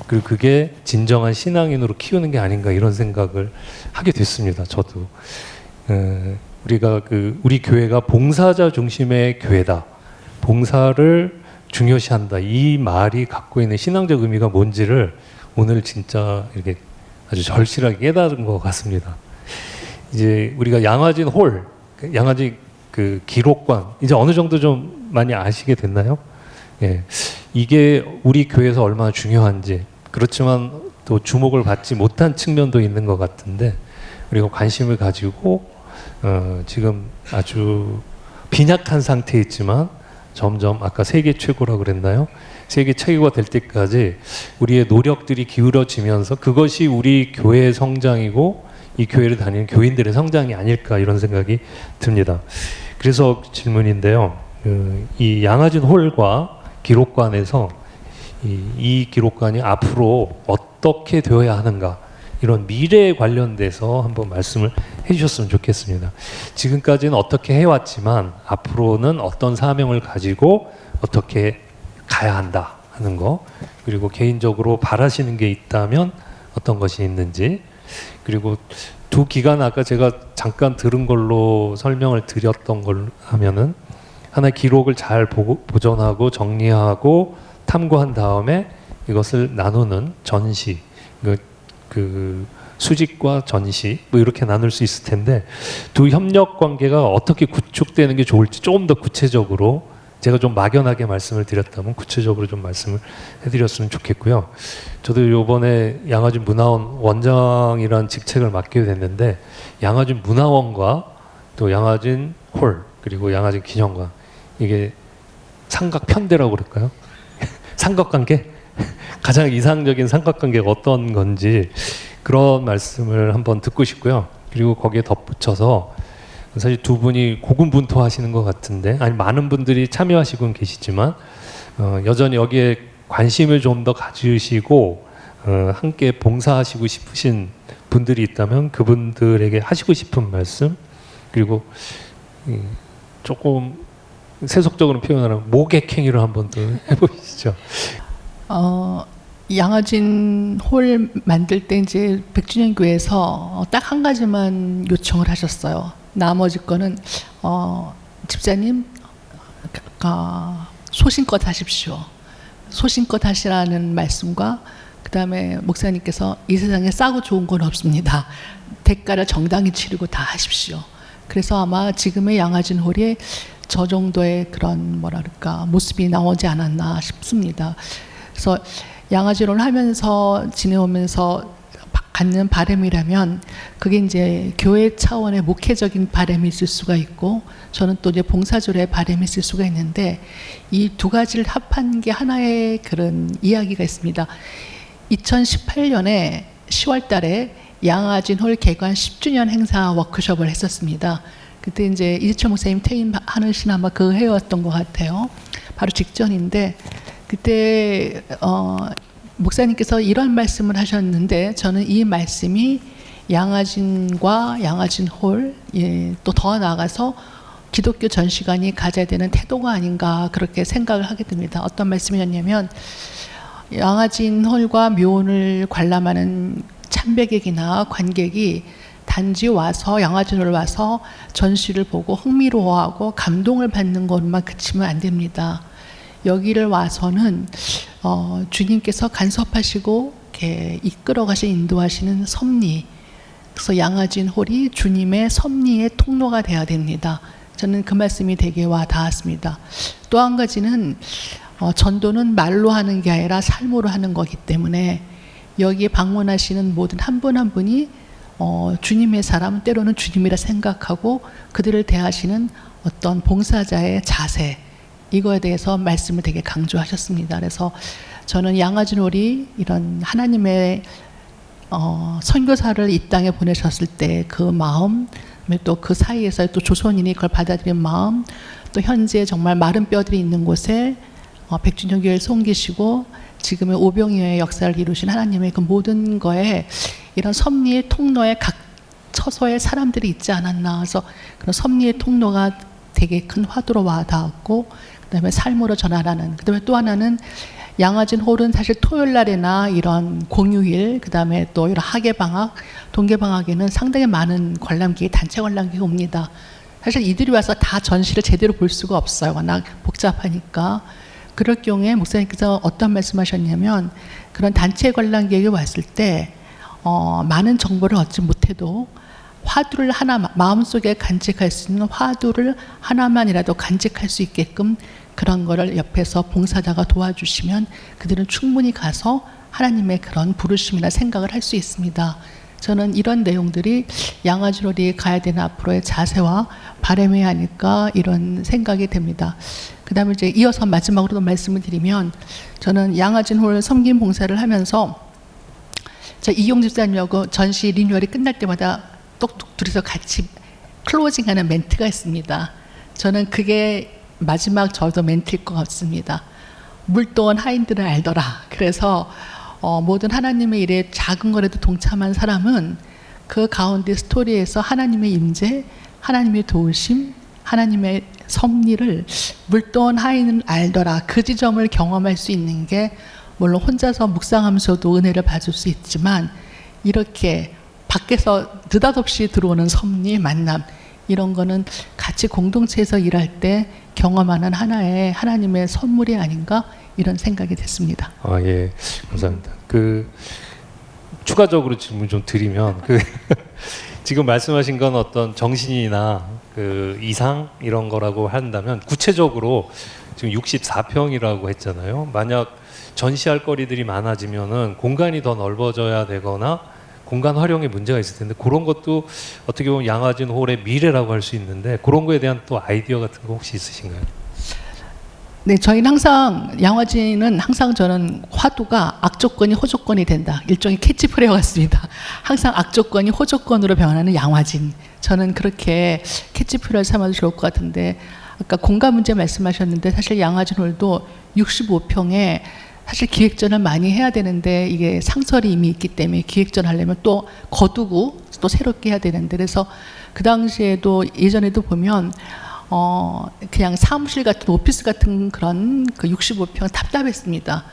그리고 그게 진정한 신앙인으로 키우는 게 아닌가 이런 생각을 하게 됐습니다. 저도. 우리가 우리 교회가 봉사자 중심의 교회다. 봉사를 중요시한다. 이 말이 갖고 있는 신앙적 의미가 뭔지를 오늘 진짜 이렇게 아주 절실하게 깨달은 것 같습니다. 이제 우리가 양화진 홀, 양화진 기록관 이제 어느 정도 좀 많이 아시게 됐나요? 예, 이게 우리 교회에서 얼마나 중요한지 그렇지만 또 주목을 받지 못한 측면도 있는 것 같은데 우리가 관심을 가지고 지금 아주 빈약한 상태에 있지만 점점 아까 세계 최고라고 그랬나요? 세계 최고가 될 때까지 우리의 노력들이 기울어지면서 그것이 우리 교회의 성장이고 이 교회를 다니는 교인들의 성장이 아닐까 이런 생각이 듭니다. 그래서 질문인데요. 이 양화진 홀과 기록관에서 이 기록관이 앞으로 어떻게 되어야 하는가 이런 미래에 관련돼서 한번 말씀을 해주셨으면 좋겠습니다. 지금까지는 어떻게 해왔지만 앞으로는 어떤 사명을 가지고 어떻게 가야 한다 하는 거, 그리고 개인적으로 바라시는 게 있다면 어떤 것이 있는지, 그리고 두 기간 아까 제가 잠깐 들은 걸로 설명을 드렸던 걸 하면은 하나의 기록을 잘 보존하고 정리하고 탐구한 다음에 이것을 나누는 전시, 그 수집과 전시 뭐 이렇게 나눌 수 있을 텐데, 두 협력 관계가 어떻게 구축되는 게 좋을지 조금 더 구체적으로, 제가 좀 막연하게 말씀을 드렸다면 구체적으로 좀 말씀을 해드렸으면 좋겠고요. 저도 이번에 양화진 문화원 원장이라는 직책을 맡게 됐는데, 양화진 문화원과 또 양화진 홀 그리고 양화진 기념관, 이게 삼각편대라고 그럴까요? 삼각관계? 가장 이상적인 삼각관계가 어떤 건지 그런 말씀을 한번 듣고 싶고요. 그리고 거기에 덧붙여서 사실 두 분이 고군분투하시는 것 같은데, 아니 많은 분들이 참여하시고 계시지만 여전히 여기에 관심을 좀 더 가지시고 함께 봉사하시고 싶으신 분들이 있다면 그분들에게 하시고 싶은 말씀, 그리고 조금 세속적으로 표현하면 모객행위를 한번 더 해보시죠. 양화진 홀 만들 때 이제 백주년 교회에서 딱 한 가지만 요청을 하셨어요. 나머지 거는 집사님 소신껏 하십시오. 소신껏 하시라는 말씀과, 그다음에 목사님께서 이 세상에 싸고 좋은 건 없습니다. 대가를 정당히 치르고 다 하십시오. 그래서 아마 지금의 양화진 홀이 저 정도의 그런 뭐랄까 모습이 나오지 않았나 싶습니다. 그래서 양화진을 하면서 지내오면서 갖는 바람이라면 그게 이제 교회 차원의 목회적인 바람이 있을 수가 있고, 저는 또 이제 봉사절의 바람이 있을 수가 있는데, 이 두 가지를 합한 게 하나의 그런 이야기가 있습니다. 2018년에 10월 달에 양화진 홀 개관 10주년 행사 워크숍을 했었습니다. 그때 이제 이지철 목사님 퇴임하신 아마 그 해였던 것 같아요. 바로 직전인데, 그때 목사님께서 이런 말씀을 하셨는데, 저는 이 말씀이 양화진과 양화진 홀, 또 더 나아가서 기독교 전시관이 가져야 되는 태도가 아닌가 그렇게 생각을 하게 됩니다. 어떤 말씀이었냐면, 양화진 홀과 묘원을 관람하는 참배객이나 관객이 단지 와서 양화진을 와서 전시를 보고 흥미로워하고 감동을 받는 것만 그치면 안 됩니다. 여기를 와서는 주님께서 간섭하시고 이렇게 이끌어가시 인도하시는 섭리, 그래서 양화진 홀이 주님의 섭리의 통로가 되어야 됩니다. 저는 그 말씀이 되게 와 닿았습니다. 또 한 가지는 전도는 말로 하는 게 아니라 삶으로 하는 거기 때문에 여기에 방문하시는 모든 한 분 한 분이 주님의 사람, 때로는 주님이라 생각하고 그들을 대하시는 어떤 봉사자의 자세, 이거에 대해서 말씀을 되게 강조하셨습니다. 그래서 저는 양화진 홀이 이런 하나님의 선교사를 이 땅에 보내셨을 때 그 마음, 또 그 사이에서 또 조선인이 그걸 받아들인 마음, 또 현재 정말 마른 뼈들이 있는 곳에 백주년 교회를 섬기시고 지금의 오병이어의 역사를 이루신 하나님의 그 모든 거에 이런 섭리의 통로에 각 처소에 사람들이 있지 않았나. 그래서 그런 섭리의 통로가 되게 큰 화두로 와 닿았고, 그다음에 삶으로 전환하는, 그다음에 또 하나는 양화진 홀은 사실 토요일 날이나 이런 공휴일, 그다음에 또 이런 학예 방학, 동계 방학에는 상당히 많은 관람객이, 단체 관람객이 옵니다. 사실 이들이 와서 다 전시를 제대로 볼 수가 없어요. 워낙 복잡하니까. 그럴 경우에 목사님께서 어떤 말씀하셨냐면, 그런 단체 관람객이 왔을 때 많은 정보를 얻지 못해도 화두를 하나, 마음속에 간직할 수 있는 화두를 하나만이라도 간직할 수 있게끔 그런 거를 옆에서 봉사자가 도와주시면 그들은 충분히 가서 하나님의 그런 부르심이나 생각을 할 수 있습니다. 저는 이런 내용들이 양화진 홀이 가야 되는 앞으로의 자세와 바람이 아닐까, 이런 생각이 됩니다. 그 다음에 이제 이어서 마지막으로 말씀을 드리면, 저는 양화진 홀 섬김 봉사를 하면서 이용 집사님하고 전시 리뉴얼이 끝날 때마다 똑똑 둘이서 같이 클로징하는 멘트가 있습니다. 저는 그게 마지막 저도 멘트일 것 같습니다. 물도원 하인들은 알더라. 그래서 모든 하나님의 일에 작은 거라도 동참한 사람은 그 가운데 스토리에서 하나님의 임재, 하나님의 도우심, 하나님의 섭리를 물돈 하인은 알더라. 그 지점을 경험할 수 있는 게 물론 혼자서 묵상하면서도 은혜를 받을 수 있지만 이렇게 밖에서 느닷없이 들어오는 섭리, 만남 이런 거는 같이 공동체에서 일할 때 경험하는 하나의 하나님의 선물이 아닌가 이런 생각이 됐습니다. 아, 예, 감사합니다. 추가적으로 질문 좀 드리면 지금 말씀하신 건 어떤 정신이나 이상 이런 거라고 한다면 구체적으로 지금 64평이라고 했잖아요. 만약 전시할 거리들이 많아지면은 공간이 더 넓어져야 되거나 공간 활용에 문제가 있을 텐데 그런 것도 어떻게 보면 양화진 홀의 미래라고 할 수 있는데 그런 거에 대한 또 아이디어 같은 거 혹시 있으신가요? 네, 저희는 항상 양화진은 항상 저는 화두가 악조건이 호조건이 된다. 일종의 캐치프레이어 같습니다. 항상 악조건이 호조건으로 변하는 양화진. 저는 그렇게 캐치프레이어를 삼아도 좋을 것 같은데 아까 공간 문제 말씀하셨는데 사실 양화진 홀도 65평에 사실 기획전을 많이 해야 되는데 이게 상설이 이미 있기 때문에 기획전 하려면 또 거두고 또 새롭게 해야 되는데 그래서 그 당시에도 예전에도 보면 그냥 사무실 같은 오피스 같은 그런 65평 답답했습니다.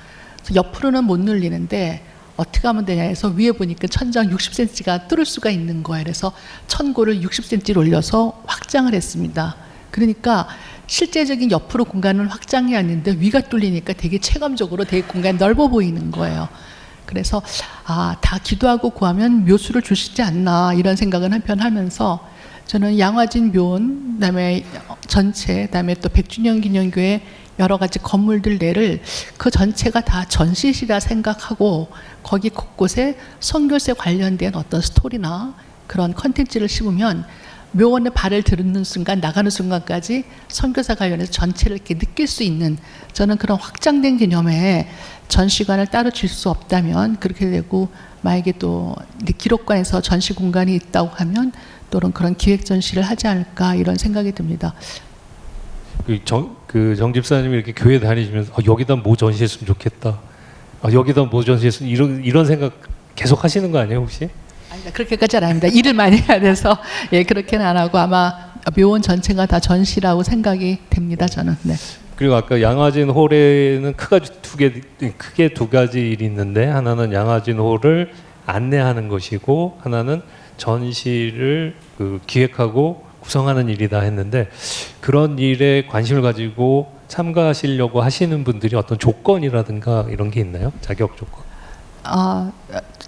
그래서 옆으로는 못 늘리는데 어떻게 하면 되냐 해서 위에 보니까 천장 60cm가 뚫을 수가 있는 거예요. 그래서 천고를 60cm를 올려서 확장을 했습니다. 그러니까 실제적인 옆으로 공간을 확장이 아닌데 위가 뚫리니까 되게 체감적으로 되게 공간이 넓어 보이는 거예요. 그래서 다 기도하고 구하면 묘수를 주시지 않나 이런 생각은 한편 하면서 저는 양화진 묘원, 그다음에 전체, 그다음에 또 100주년 기념교회 여러 가지 건물들 내를 그 전체가 다 전시실이라 생각하고 거기 곳곳에 선교세 관련된 어떤 스토리나 그런 컨텐츠를 씹으면 묘원에 발을 들는 순간 나가는 순간까지 선교사 관련해서 전체를 이렇게 느낄 수 있는 저는 그런 확장된 개념의 전시관을 따로 질 수 없다면 그렇게 되고 만약에 또 기록관에서 전시 공간이 있다고 하면 또는 그런 기획 전시를 하지 않을까 이런 생각이 듭니다. 정 집사님이 이렇게 교회 다니시면서 여기다 뭐 전시했으면 좋겠다. 여기다 뭐 전시했으면 이런 생각 계속 하시는 거 아니에요 혹시? 아니다, 그렇게까지는 아닙니다. 일을 많이 해야 돼서 예 그렇게는 안 하고 아마 묘원 전체가 다 전시라고 생각이 됩니다. 저는. 네. 그리고 아까 양화진 홀에는 크게 두 가지 일이 있는데 하나는 양화진 홀을 안내하는 것이고 하나는 전시를 기획하고 구성하는 일이다 했는데 그런 일에 관심을 가지고 참가하시려고 하시는 분들이 어떤 조건이라든가 이런 게 있나요? 자격 조건?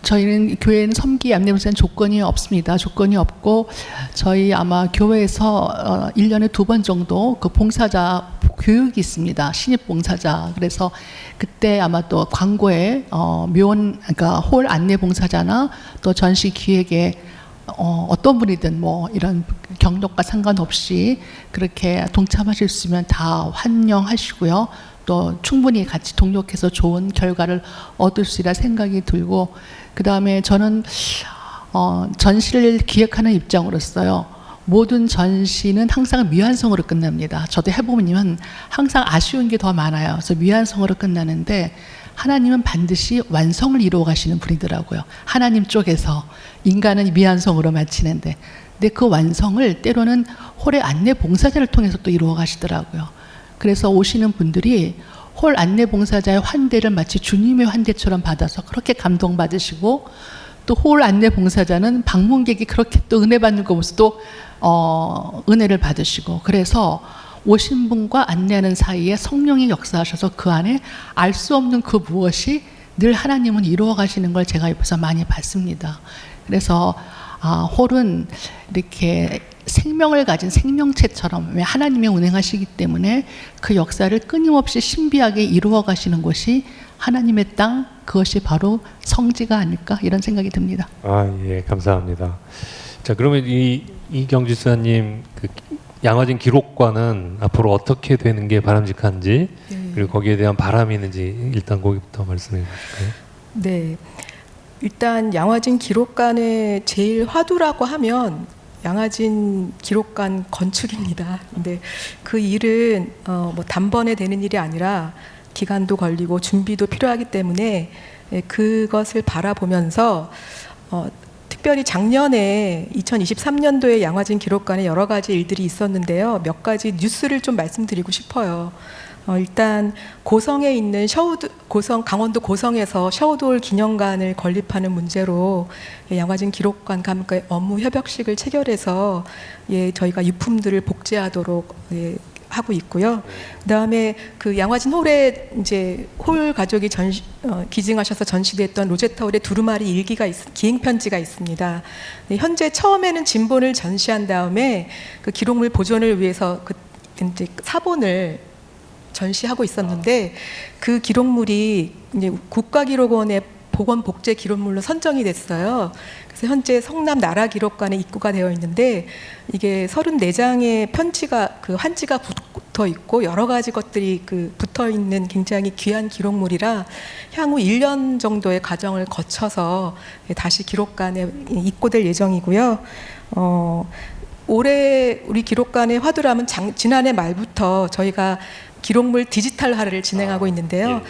저희는 교회는 섬기 안내봉사는 조건이 없습니다. 조건이 없고 저희 아마 교회에서 1년에 2번 정도 그 봉사자 교육이 있습니다. 신입 봉사자. 그래서 그때 아마 또 광고에 묘원 그러니까 홀 안내 봉사자나 또 전시 기획에 어떤 분이든 뭐 이런 경력과 상관없이 그렇게 동참하실 수 있으면 다 환영하시고요. 또 충분히 같이 동력해서 좋은 결과를 얻을 수 있다 생각이 들고 그 다음에 저는 전시를 기획하는 입장으로서요. 모든 전시는 항상 미완성으로 끝납니다. 저도 해보면 항상 아쉬운 게 더 많아요. 그래서 미완성으로 끝나는데 하나님은 반드시 완성을 이루어 가시는 분이더라고요. 하나님 쪽에서 인간은 미완성으로 마치는데 근데 그 완성을 때로는 홀의 안내 봉사자를 통해서 또 이루어 가시더라고요. 그래서 오시는 분들이 홀 안내 봉사자의 환대를 마치 주님의 환대처럼 받아서 그렇게 감동받으시고 또 홀 안내 봉사자는 방문객이 그렇게 또 은혜 받는 거 보면서 또 은혜를 받으시고 그래서 오신 분과 안내하는 사이에 성령이 역사하셔서 그 안에 알 수 없는 그 무엇이 늘 하나님은 이루어 가시는 걸 제가 옆에서 많이 봤습니다. 그래서 홀은 이렇게 생명을 가진 생명체처럼 하나님이 운행하시기 때문에 그 역사를 끊임없이 신비하게 이루어 가시는 곳이 하나님의 땅 그것이 바로 성지가 아닐까 이런 생각이 듭니다. 예, 감사합니다. 자, 그러면 이경 집사님 양화진 기록관은 앞으로 어떻게 되는 게 바람직한지 그리고 거기에 대한 바람이 있는지 일단 거기부터 말씀해 주실까요? 네, 일단 양화진 기록관의 제일 화두라고 하면 양화진 기록관 건축입니다. 근데 그 일은 뭐 단번에 되는 일이 아니라 기간도 걸리고 준비도 필요하기 때문에 그것을 바라보면서 특별히 작년에 2023년도에 양화진 기록관에 여러 가지 일들이 있었는데요. 몇 가지 뉴스를 좀 말씀드리고 싶어요. 일단 고성에 있는 강원도 고성에서 샤오돌 기념관을 건립하는 문제로 양화진 기록관과의 업무 협약식을 체결해서 저희가 유품들을 복제하도록 하고 있고요. 그다음에 그 양화진 홀에 이제 홀 가족이 기증하셔서 전시됐던 로제타 홀의 두루마리 일기가 기행 편지가 있습니다. 현재 처음에는 진본을 전시한 다음에 그 기록물 보존을 위해서 그 이제 사본을 전시하고 있었는데 그 기록물이 이제 국가기록원의 복원 복제 기록물로 선정이 됐어요. 그래서 현재 성남 나라기록관에 입구가 되어 있는데 이게 34장의 편지가 그 환지가 붙어 있고 여러 가지 것들이 그 붙어 있는 굉장히 귀한 기록물이라 향후 1년 정도의 과정을 거쳐서 다시 기록관에 입고될 예정이고요. 올해 우리 기록관의 화두람은 지난해 말부터 저희가 기록물 디지털화를 진행하고 있는데요.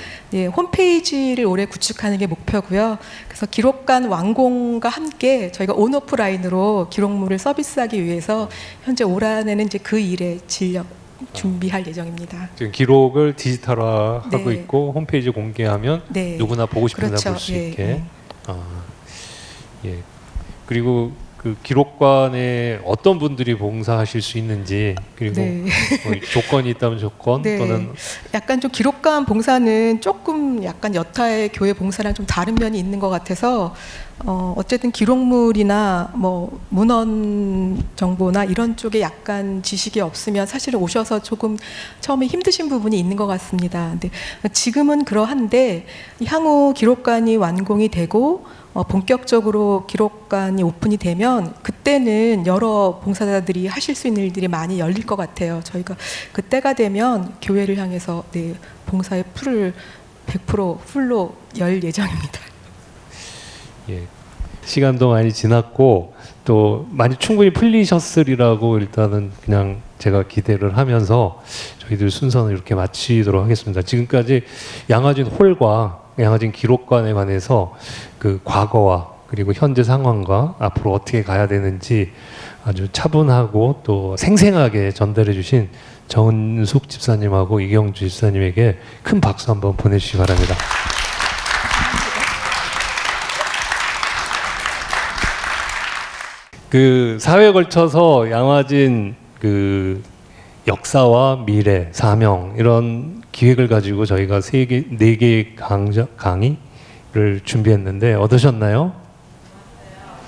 홈페이지를 올해 구축하는 게 목표고요. 그래서 기록관 완공과 함께 저희가 온오프라인으로 기록물을 서비스하기 위해서 현재 올 한해는 이제 그 일에 진력 준비할 예정입니다. 지금 기록을 디지털화하고 네. 있고 홈페이지 공개하면 네. 누구나 보고 싶은 그렇죠. 볼 수 있게. 예. 그리고 그 기록관에 어떤 분들이 봉사하실 수 있는지 그리고 네. 뭐 조건이 있다면 조건 네. 또는 약간 좀 기록관 봉사는 조금 약간 여타의 교회 봉사랑 좀 다른 면이 있는 것 같아서 어쨌든 기록물이나 뭐 문헌 정보나 이런 쪽에 약간 지식이 없으면 사실은 오셔서 조금 처음에 힘드신 부분이 있는 것 같습니다. 근데 지금은 그러한데 향후 기록관이 완공이 되고 본격적으로 기록관이 오픈이 되면 그때는 여러 봉사자들이 하실 수 있는 일들이 많이 열릴 것 같아요. 저희가 그때가 되면 교회를 향해서 봉사의 풀을 100% 풀로 열 예정입니다. 예. 시간도 많이 지났고 또 많이 충분히 풀리셨으리라고 일단은 그냥 제가 기대를 하면서 저희들 순서는 이렇게 마치도록 하겠습니다. 지금까지 양화진 홀과 양화진 기록관에 관해서 그 과거와 그리고 현재 상황과 앞으로 어떻게 가야 되는지 아주 차분하고 또 생생하게 전달해 주신 정은숙 집사님하고 이경주 집사님에게 큰 박수 한번 보내주시기 바랍니다. 그 사회에 걸쳐서 양화진 그 역사와 미래, 사명 이런 기획을 가지고 저희가 4개의 강의를 준비했는데 어떠셨나요?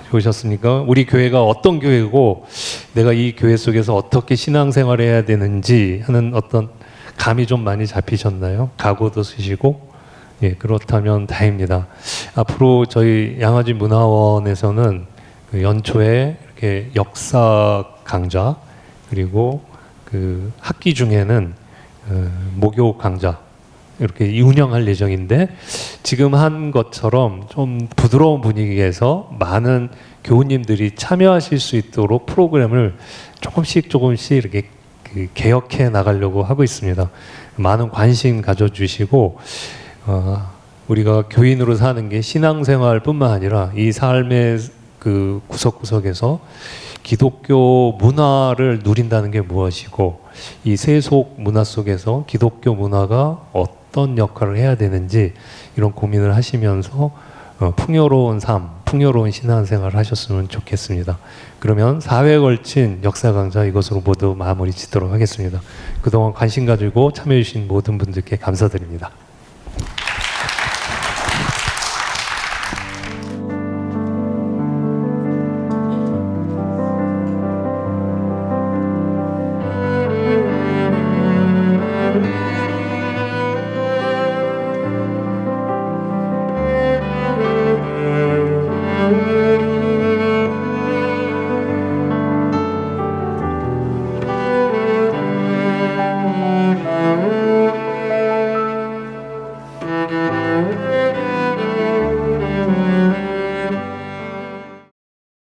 좋으셨습니까? 우리 교회가 어떤 교회고 내가 이 교회 속에서 어떻게 신앙생활을 해야 되는지 하는 어떤 감이 좀 많이 잡히셨나요? 각오도 쓰시고 예, 그렇다면 다행입니다. 앞으로 저희 양화진 문화원에서는 그 연초에 이렇게 역사 강좌 그리고 그 학기 중에는 목요 강좌 이렇게 운영할 예정인데 지금 한 것처럼 좀 부드러운 분위기에서 많은 교우님들이 참여하실 수 있도록 프로그램을 조금씩 이렇게 그 개혁해 나가려고 하고 있습니다. 많은 관심 가져주시고 우리가 교인으로 사는 게 신앙생활뿐만 아니라 이 삶의 그 구석구석에서 기독교 문화를 누린다는 게 무엇이고 이 세속 문화 속에서 기독교 문화가 어떤 역할을 해야 되는지 이런 고민을 하시면서 풍요로운 삶, 풍요로운 신앙생활을 하셨으면 좋겠습니다. 그러면 4회에 걸친 역사 강좌 이것으로 모두 마무리 짓도록 하겠습니다. 그동안 관심 가지고 참여해 주신 모든 분들께 감사드립니다.